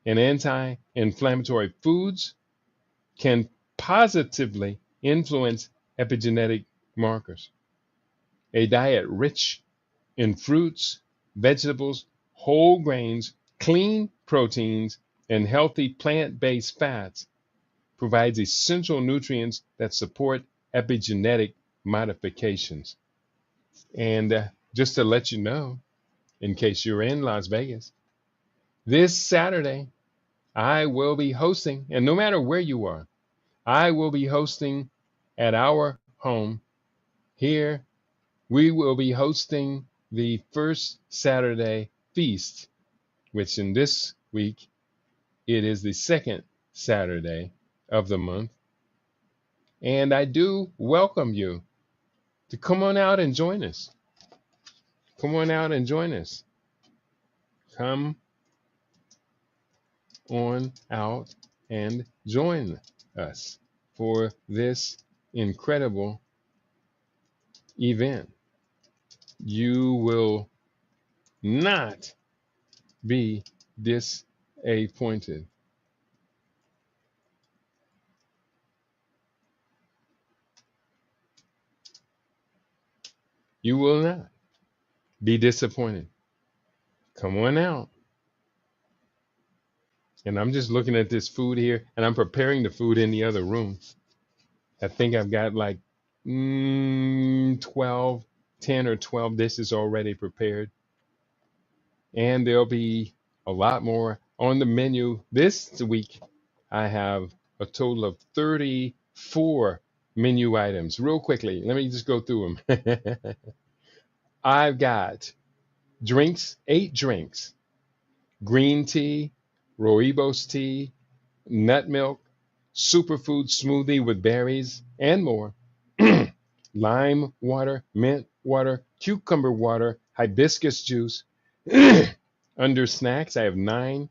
Speaker 1: and anti-inflammatory foods can positively influence epigenetic markers. A diet rich in fruits, vegetables, whole grains, clean proteins, and healthy plant-based fats provides essential nutrients that support epigenetic modifications. And just to let you know, in case you're in Las Vegas, this Saturday, I will be hosting, and no matter where you are, I will be hosting at our home here. We will be hosting the first Saturday feast, which in this week, it is the second Saturday of the month. And I do welcome you to come on out and join us. Come on out and join us. Come on out and join us for this incredible event. You will not be disappointed. You will not be disappointed. Come on out. And I'm just looking at this food here, and I'm preparing the food in the other room. I think I've got like 12, 10 or 12 dishes already prepared. And there'll be a lot more on the menu this week. I have a total of 34 menu items. Real quickly, let me just go through them. I've got drinks, 8 drinks, green tea, rooibos tea, nut milk, superfood smoothie with berries, and more. Lime water, mint water, cucumber water, hibiscus juice. Under snacks, I have 9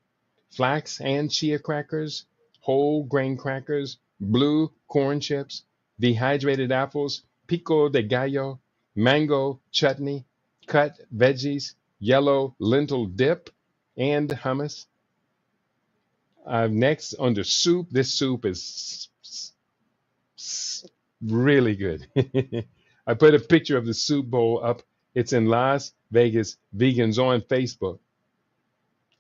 Speaker 1: flax and chia crackers, whole grain crackers, blue corn chips, dehydrated apples, pico de gallo, mango chutney, cut veggies, yellow lentil dip, and hummus. Next, under soup, this soup is really good. I put a picture of the soup bowl up. It's in Las Vegas Vegans on Facebook.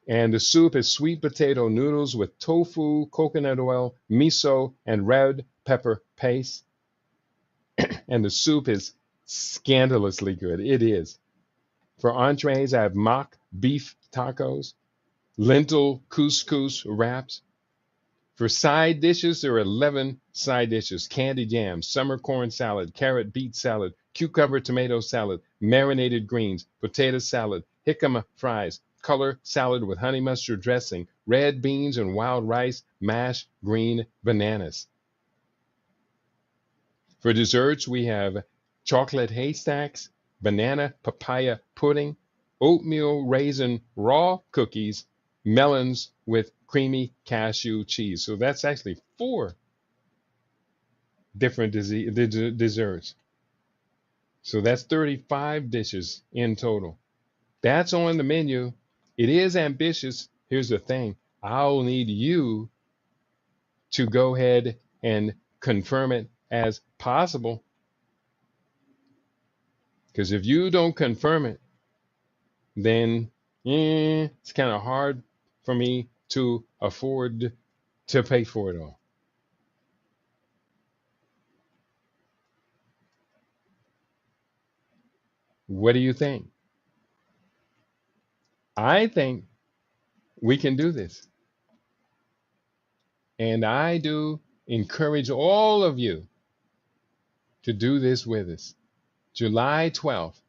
Speaker 1: And the soup is sweet potato noodles with tofu, coconut oil, miso, and red pepper paste. And the soup is scandalously good. It is. For entrees, I have mock beef tacos, lentil couscous wraps. For side dishes, there are 11 side dishes: candy jam, summer corn salad, carrot beet salad, cucumber tomato salad, marinated greens, potato salad, jicama fries, color salad with honey mustard dressing, red beans and wild rice, mashed green bananas. For desserts, we have chocolate haystacks, banana papaya pudding, oatmeal raisin raw cookies, melons with creamy cashew cheese. So that's actually four different desserts. So that's 35 dishes in total. That's on the menu. It is ambitious. Here's the thing: I'll need you to go ahead and confirm it as possible. Because if you don't confirm it, then it's kind of hard for me to afford to pay for it all. What do you think? I think we can do this. And I do encourage all of you to do this with us. July 12th,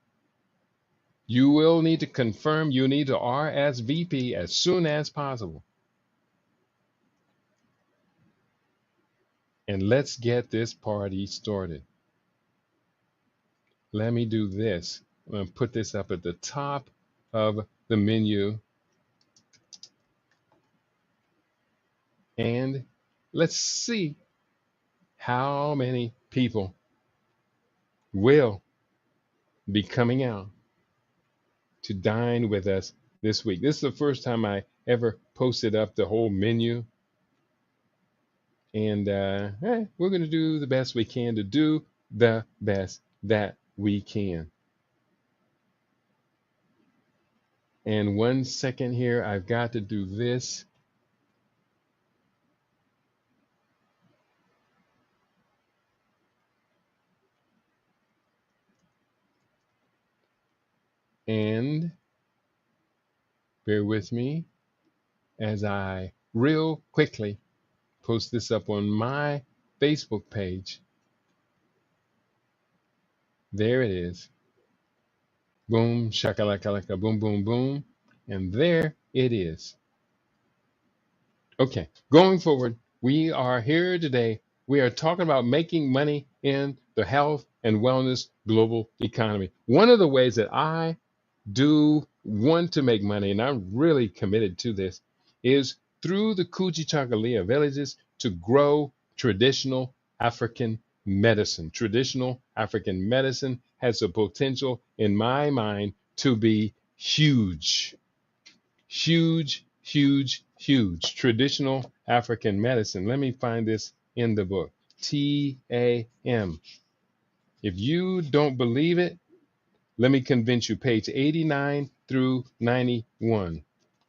Speaker 1: you will need to confirm, you need to RSVP as soon as possible. And let's get this party started. Let me do this. I'm going to put this up at the top of the menu. And let's see how many people will be coming out to dine with us this week. This is the first time I ever posted up the whole menu. And we're going to do the best we can to do the best that we can. And 1 second here, I've got to do this. And bear with me as I real quickly post this up on my Facebook page. There it is. Boom, shakalaka, boom, boom, boom. And there it is. Okay, going forward, we are here today. We are talking about making money in the health and wellness global economy. One of the ways that I do want to make money, and I'm really committed to this, is through the Kujichagulia villages to grow traditional African medicine. Traditional African medicine has the potential, in my mind, to be huge. Huge, huge, huge. Traditional African medicine. Let me find this in the book. TAM. If you don't believe it, let me convince you. Page 89 through 91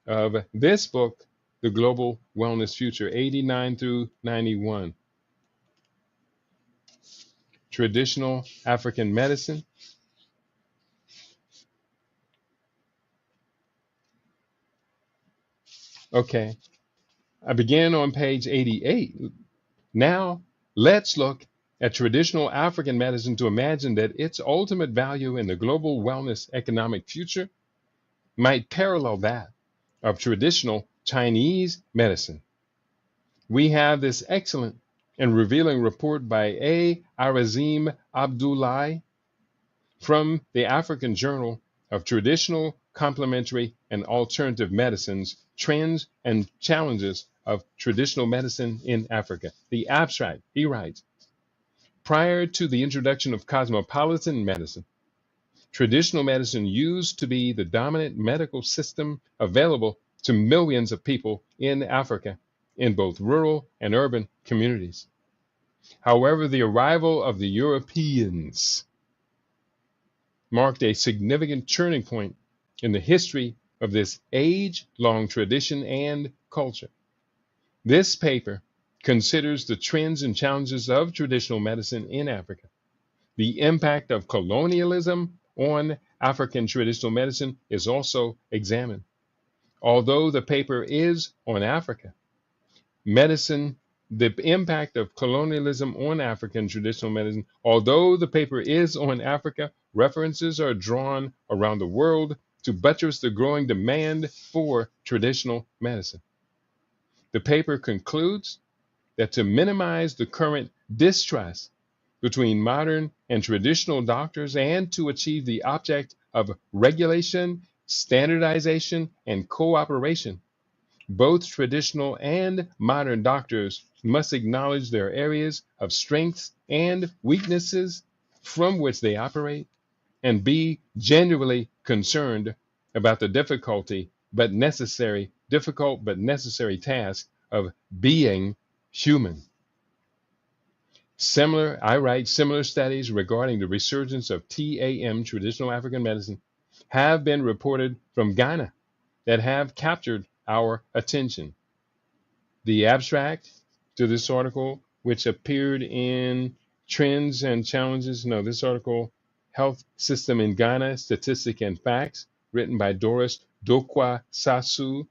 Speaker 1: of this book, The Global Wellness Future, 89 through 91. Traditional African medicine. Okay, I began on page 88. Now, let's look at traditional African medicine to imagine that its ultimate value in the global wellness economic future might parallel that of traditional Chinese medicine. We have this excellent and revealing report by A. Arazim Abdullahi from the African Journal of Traditional, Complementary, and Alternative Medicines, Trends and Challenges of Traditional Medicine in Africa. The abstract, he writes, prior to the introduction of cosmopolitan medicine, traditional medicine used to be the dominant medical system available to millions of people in Africa, in both rural and urban communities. However, the arrival of the Europeans marked a significant turning point in the history of this age-long tradition and culture. This paper considers the trends and challenges of traditional medicine in Africa, The impact of colonialism on African traditional medicine is also examined. Although the paper is on Africa, medicine, the impact of colonialism on African traditional medicine, although the paper is on Africa, references are drawn around the world to buttress the growing demand for traditional medicine. The paper concludes that to minimize the current distrust between modern and traditional doctors and to achieve the object of regulation, standardization, and cooperation, both traditional and modern doctors must acknowledge their areas of strengths and weaknesses from which they operate and be genuinely concerned about the difficult but necessary task of being human. Similar studies regarding the resurgence of TAM, traditional African medicine, have been reported from Ghana that have captured our attention. The abstract to this article, which appeared in Trends and Challenges, no, this article, Health System in Ghana, Statistic and Facts, written by Doris Dokwa Sasu,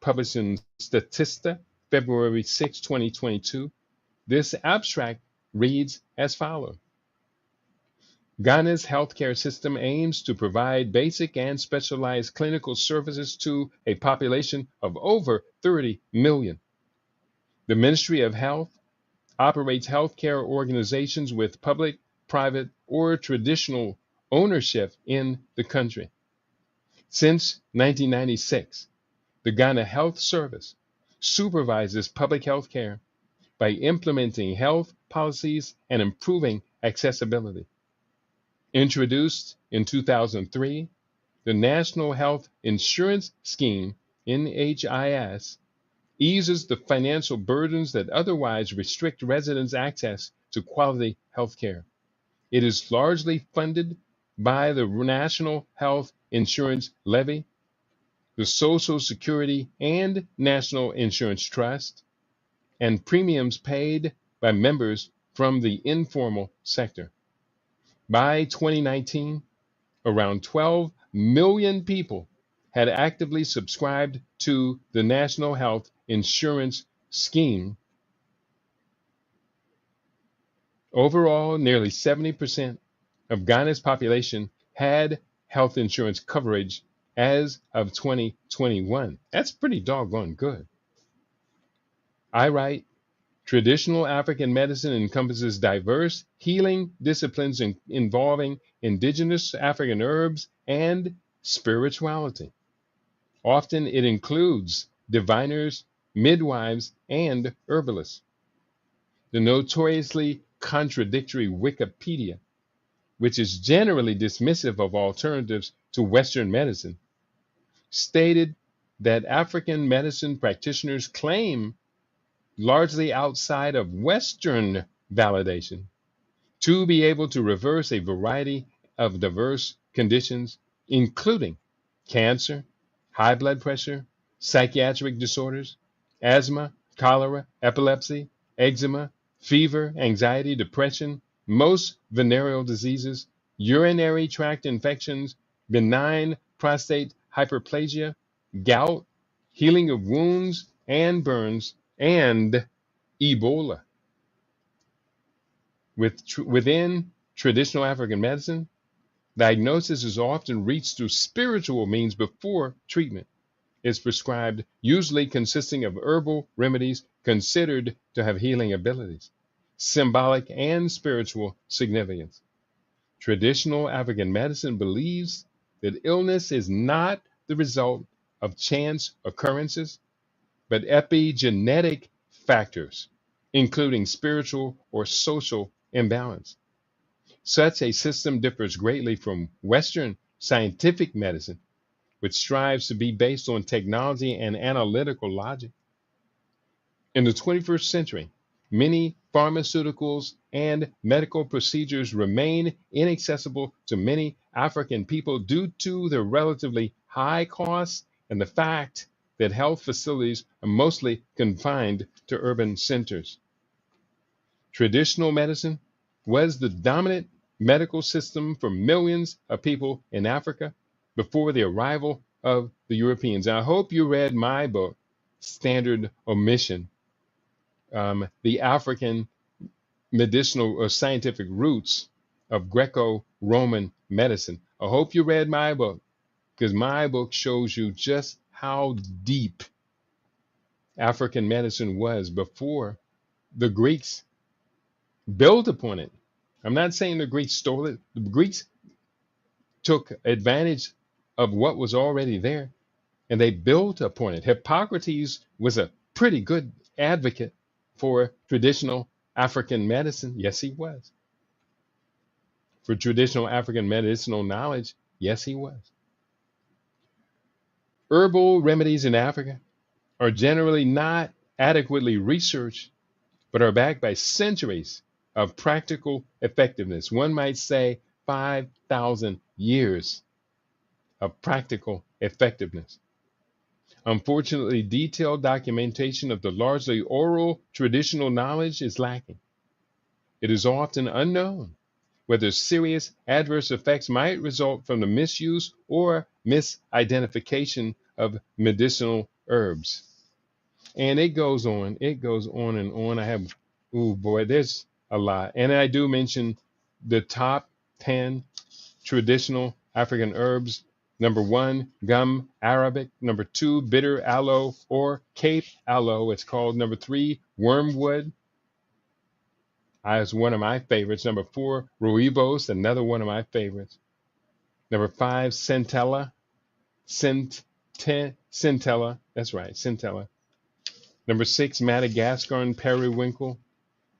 Speaker 1: published in Statista, February 6, 2022. This abstract reads as follows. Ghana's healthcare system aims to provide basic and specialized clinical services to a population of over 30 million. The Ministry of Health operates healthcare organizations with public, private, or traditional ownership in the country. Since 1996, the Ghana Health Service supervises public health care by implementing health policies and improving accessibility. Introduced in 2003, the National Health Insurance Scheme, NHIS, eases the financial burdens that otherwise restrict residents' access to quality health care. It is largely funded by the National Health Insurance Levy, the Social Security and National Insurance Trust, and premiums paid by members from the informal sector. By 2019, around 12 million people had actively subscribed to the National Health Insurance Scheme. Overall, nearly 70% of Ghana's population had health insurance coverage as of 2021. That's pretty doggone good. I write, traditional African medicine encompasses diverse healing disciplines involving indigenous African herbs and spirituality. Often it includes diviners, midwives, and herbalists. The notoriously contradictory Wikipedia, which is generally dismissive of alternatives to Western medicine, stated that African medicine practitioners claim, largely outside of Western validation, to be able to reverse a variety of diverse conditions, including cancer, high blood pressure, psychiatric disorders, asthma, cholera, epilepsy, eczema, fever, anxiety, depression, most venereal diseases, urinary tract infections, benign prostate hyperplasia, gout, healing of wounds and burns, and Ebola. Within traditional African medicine, diagnosis is often reached through spiritual means before treatment is prescribed, usually consisting of herbal remedies considered to have healing abilities, symbolic and spiritual significance. Traditional African medicine believes that illness is not the result of chance occurrences, but epigenetic factors, including spiritual or social imbalance. Such a system differs greatly from Western scientific medicine, which strives to be based on technology and analytical logic. In the 21st century, many pharmaceuticals and medical procedures remain inaccessible to many African people due to their relatively high costs and the fact that health facilities are mostly confined to urban centers. Traditional medicine was the dominant medical system for millions of people in Africa before the arrival of the Europeans. And I hope you read my book, Standard Omission, The African Medicinal or Scientific Roots of Greco-Roman Medicine. I hope you read my book because my book shows you just how deep African medicine was before the Greeks built upon it. I'm not saying the Greeks stole it. The Greeks took advantage of what was already there and they built upon it. Hippocrates was a pretty good advocate for traditional African medicine. Yes, he was. For traditional African medicinal knowledge, yes, he was. Herbal remedies in Africa are generally not adequately researched, but are backed by centuries of practical effectiveness. One might say 5,000 years of practical effectiveness. Unfortunately, detailed documentation of the largely oral traditional knowledge is lacking. It is often unknown whether serious adverse effects might result from the misuse or misidentification of medicinal herbs. And it goes on and on. I have, oh boy, there's a lot. And I do mention the top 10 traditional African herbs. Number 1, gum arabic. Number 2, bitter aloe or Cape aloe, it's called. Number 3, wormwood. Is one of my favorites. Number 4, rooibos, another one of my favorites. Number 5, centella. Centella, that's right, centella. Number 6, Madagascar and periwinkle.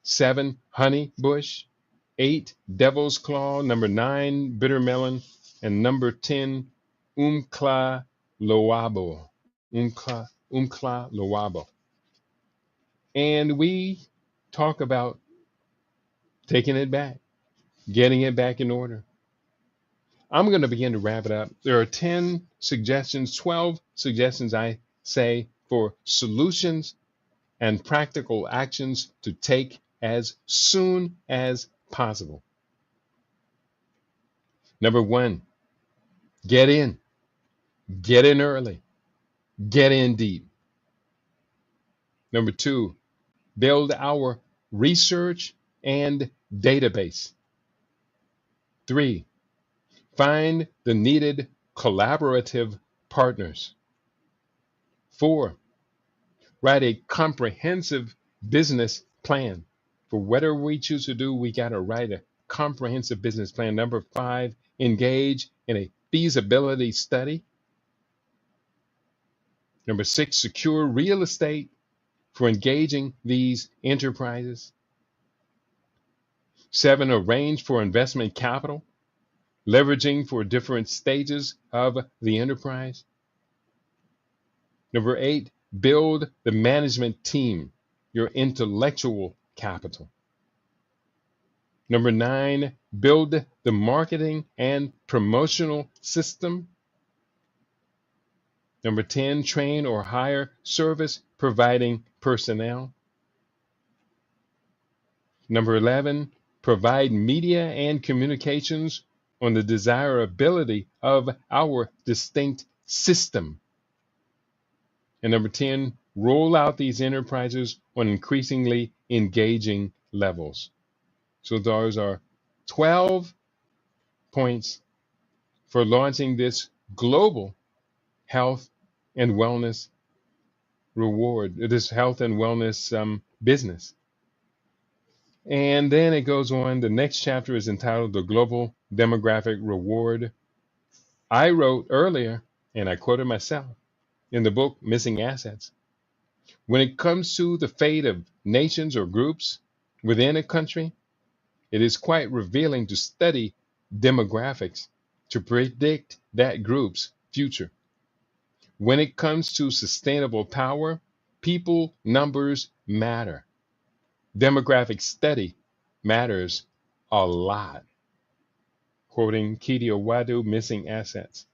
Speaker 1: 7, honey bush. 8, devil's claw. Number 9, bitter melon. And number 10, umkla loabo. Umkla loabo. And we talk about taking it back, getting it back in order. I'm going to begin to wrap it up. There are 10 suggestions, 12 suggestions, I say, for solutions and practical actions to take as soon as possible. Number 1, get in early, get in deep. Number 2, build our research and database. 3, find the needed collaborative partners. 4, write a comprehensive business plan. For whatever we choose to do, we got to write a comprehensive business plan. Number 5, engage in a feasibility study. Number 6, secure real estate for engaging these enterprises. 7, arrange for investment capital, leveraging for different stages of the enterprise. Number 8, build the management team, your intellectual capital. Number 9, build the marketing and promotional system. Number 10, train or hire service providing personnel. Number 11, provide media and communications on the desirability of our distinct system. And number 10, roll out these enterprises on increasingly engaging levels. So those are 12 points for launching this global health and wellness this health and wellness business. And then it goes on. The next chapter is entitled The Global Demographic Reward. I wrote earlier, and I quoted myself in the book Missing Assets. When it comes to the fate of nations or groups within a country, it is quite revealing to study demographics to predict that group's future. When it comes to sustainable power, people numbers matter. Demographic study matters a lot. Quoting Kidi Owadu, Missing Assets.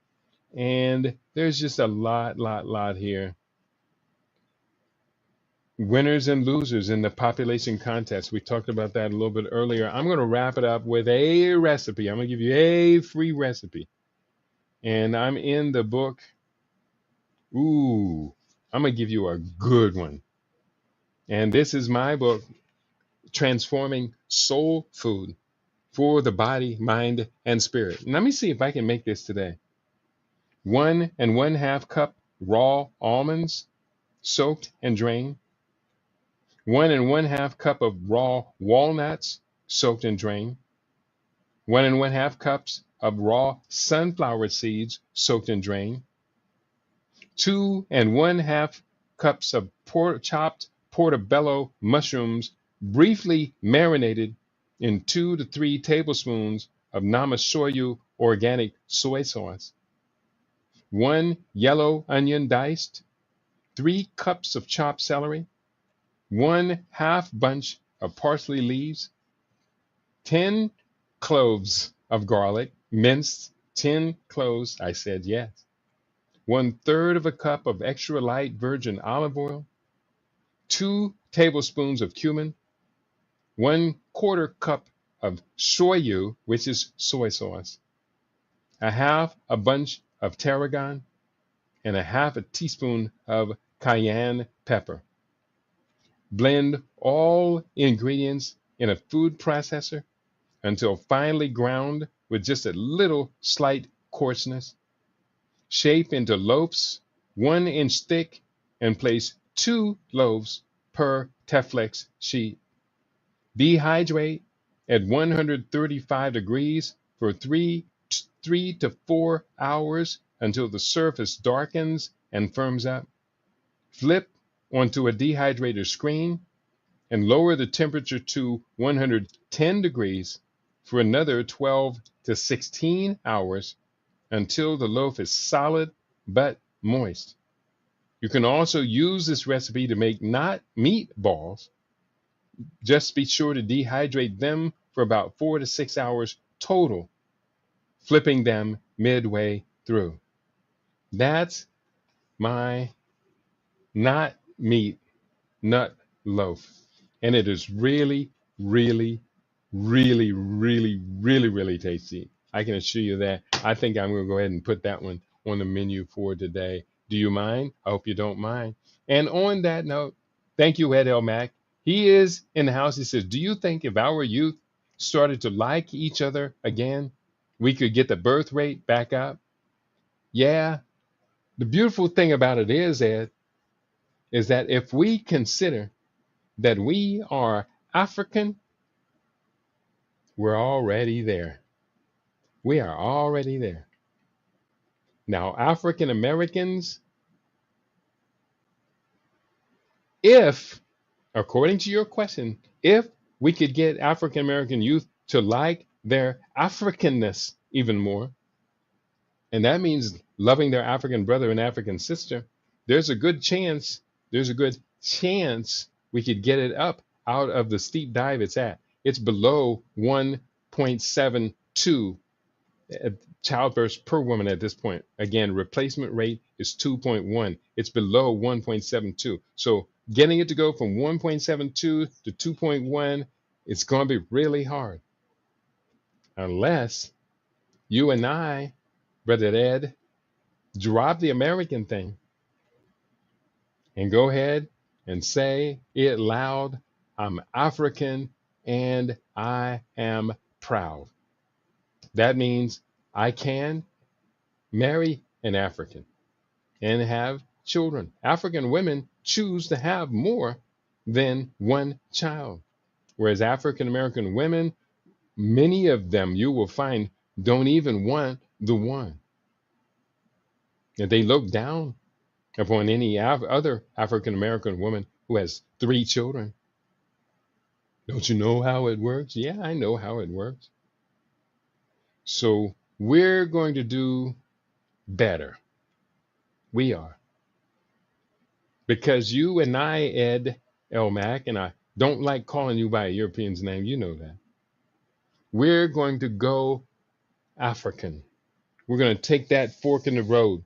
Speaker 1: And there's just a lot here. Winners and losers in the population contest. We talked about that a little bit earlier. I'm going to wrap it up with a recipe. I'm going to give you a free recipe. And I'm in the book. Ooh, I'm going to give you a good one. And this is my book, Transforming Soul Food for the Body, Mind, and Spirit. And let me see if I can make this today. 1½ cup raw almonds, soaked and drained. 1½ cup of raw walnuts, soaked and drained. 1½ cups of raw sunflower seeds, soaked and drained. 2½ cups of chopped portobello mushrooms, briefly marinated in 2 to 3 tablespoons of Namashoyu organic soy sauce. 1 yellow onion diced. 3 cups of chopped celery. 1/2 bunch of parsley leaves. 10 cloves of garlic, minced. 10 cloves, I said yes. 1/3 of a cup of extra light virgin olive oil. 2 tablespoons of cumin. 1/4 cup of shoyu, which is soy sauce. A bunch of tarragon, and 1/2 teaspoon of cayenne pepper. Blend all ingredients in a food processor until finely ground with just a little slight coarseness. Shape into loaves 1 inch thick and place 2 loaves per Teflex sheet. Dehydrate at 135 degrees for 3 to 4 hours until the surface darkens and firms up. Flip onto a dehydrator screen and lower the temperature to 110 degrees for another 12 to 16 hours until the loaf is solid but moist. You can also use this recipe to make not meatballs. Just be sure to dehydrate them for about 4 to 6 hours total, flipping them midway through. That's my not meat nut loaf. And it is really, really, really, really, really, really tasty. I can assure you that. I think I'm going to go ahead and put that one on the menu for today. Do you mind? I hope you don't mind. And on that note, thank you, Ed L. Mack. He is in the house. He says, do you think if our youth started to like each other again, we could get the birth rate back up? Yeah. The beautiful thing about it is, Ed, is that if we consider that we are African, we're already there. We are already there. Now, African Americans, if, according to your question, if we could get African American youth to like their Africanness even more, and that means loving their African brother and African sister, there's a good chance, there's a good chance we could get it up out of the steep dive it's at. It's below 1.72 childbirths per woman at this point. Again, replacement rate is 2.1. It's below 1.72. So getting it to go from 1.72 to 2.1, it's going to be really hard. Unless you and I, Brother Ed, drop the American thing and go ahead and say it loud. I'm African and I am proud. That means I can marry an African and have children. African women choose to have more than one child, whereas African American women, many of them you will find don't even want the one. And they look down upon any other African American woman who has 3 children. Don't you know how it works? Yeah, I know how it works. So we're going to do better. We are. Because you and I, Ed Elmac, and I don't like calling you by a European's name, you know that. We're going to go African. We're going to take that fork in the road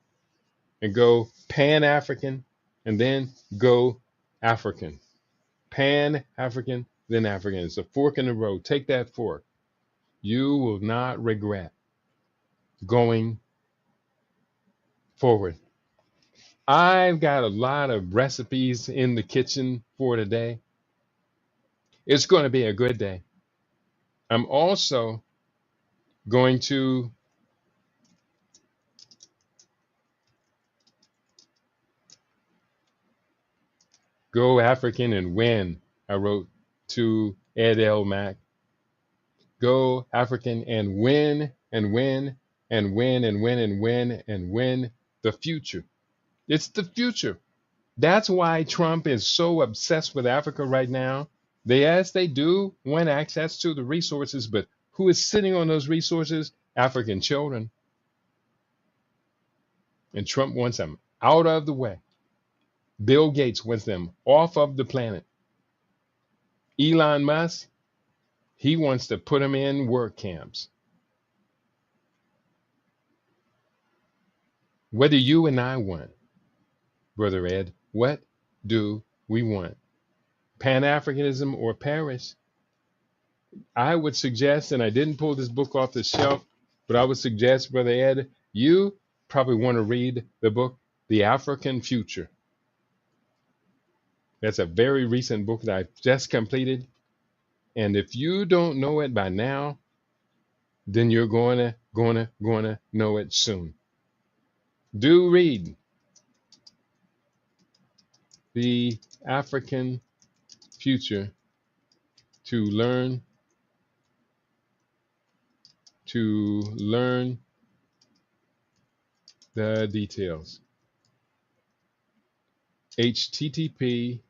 Speaker 1: and go Pan African and then go African, Pan-African, then African. It's a fork in the road. Take that fork. You will not regret going forward. I've got a lot of recipes in the kitchen for today. It's going to be a good day. I'm also going to go African and win. I wrote to Ed L. Mac. Go African and win and win and win and win and win and win the future. It's the future. That's why Trump is so obsessed with Africa right now. Yes, they do want access to the resources, but who is sitting on those resources? African children. And Trump wants them out of the way. Bill Gates wants them off of the planet. Elon Musk, he wants to put them in work camps. What do you and I want, Brother Ed? What do we want? Pan-Africanism or perish? I would suggest, and I didn't pull this book off the shelf, but I would suggest, Brother Ed, you probably want to read the book, The African Future. That's a very recent book that I've just completed. And if you don't know it by now, then you're gonna know it soon. Do read The African Future to learn the details. http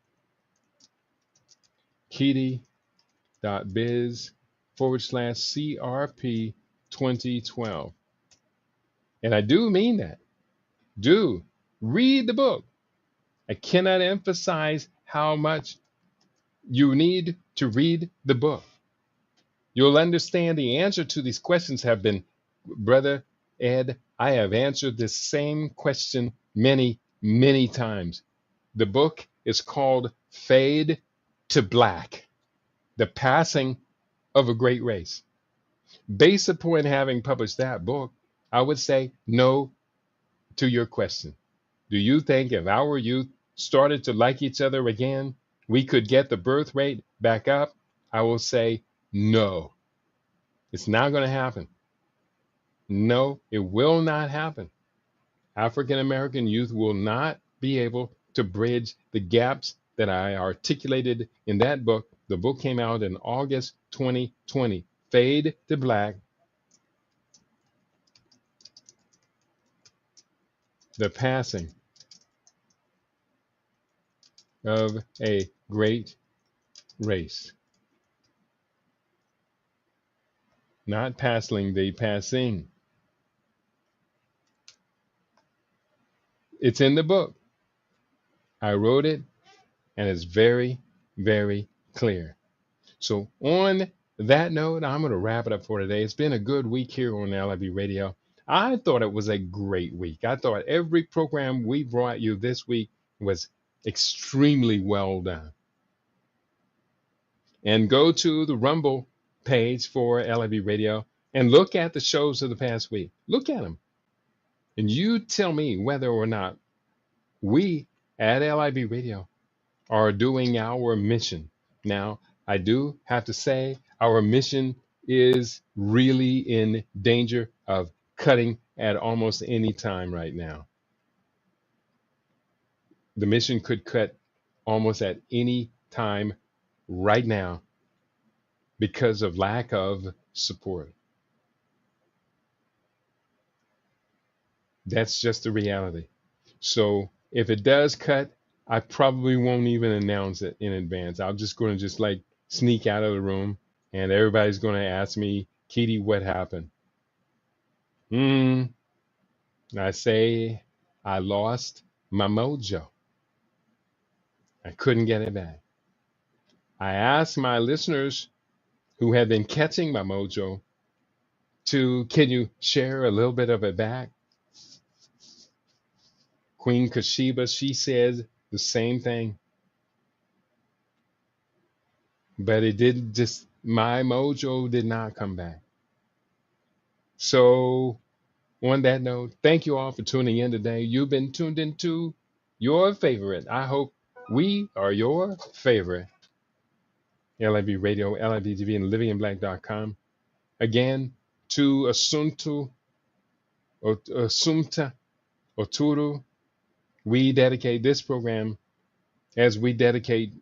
Speaker 1: kitty.biz/CRP 2012. And I do mean that. Do read the book. I cannot emphasize how much you need to read the book. You'll understand the answer to these questions have been, Brother Ed, I have answered this same question many, many times. The book is called Fade to Black, The Passing of a Great Race. Based upon having published that book, I would say no to your question. Do you think if our youth started to like each other again, we could get the birth rate back up? I will say no. It's not going to happen. No, it will not happen. African American youth will not be able to bridge the gaps that I articulated in that book. The book came out in August 2020. Fade to Black, The Passing of a Great Race. Not passing, the passing. It's in the book. I wrote it, and it's very, very clear. So on that note, I'm going to wrap it up for today. It's been a good week here on LIB Radio. I thought it was a great week. I thought every program we brought you this week was extremely well done. And go to the Rumble page for LIB Radio and look at the shows of the past week. Look at them. And you tell me whether or not we at LIB Radio are doing our mission. Now, I do have to say our mission is really in danger of cutting at almost any time right now. The mission could cut almost at any time right now because of lack of support. That's just the reality. So if it does cut, I probably won't even announce it in advance. I'm just going to just like sneak out of the room and everybody's going to ask me, Kitty, what happened? I say I lost my mojo. I couldn't get it back. I asked my listeners who have been catching my mojo can you share a little bit of it back? Queen Kashiba, she said the same thing. but it didn't just, my mojo did not come back. So, on that note, thank you all for tuning in today. You've been tuned into your favorite. I hope we are your favorite. LIB Radio, LIB TV, and livinginblack.com. Again, to Assumpta Oturu, we dedicate this program as we dedicate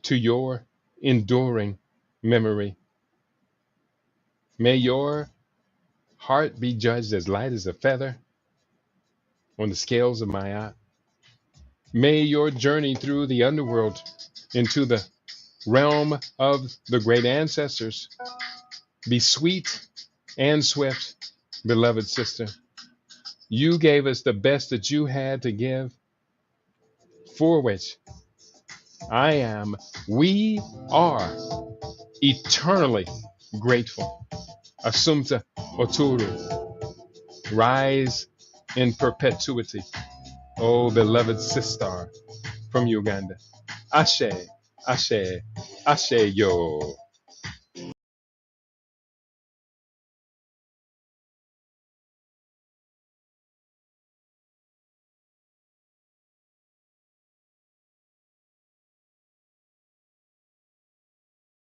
Speaker 1: to your enduring memory. May your heart be judged as light as a feather on the scales of Ma'at. May your journey through the underworld into the realm of the great ancestors be sweet and swift, beloved sister. You gave us the best that you had to give, for which we are eternally grateful. Assumpta Oturu, rise in perpetuity, oh beloved sister from Uganda. Ashe, Ashe, Ashe yo.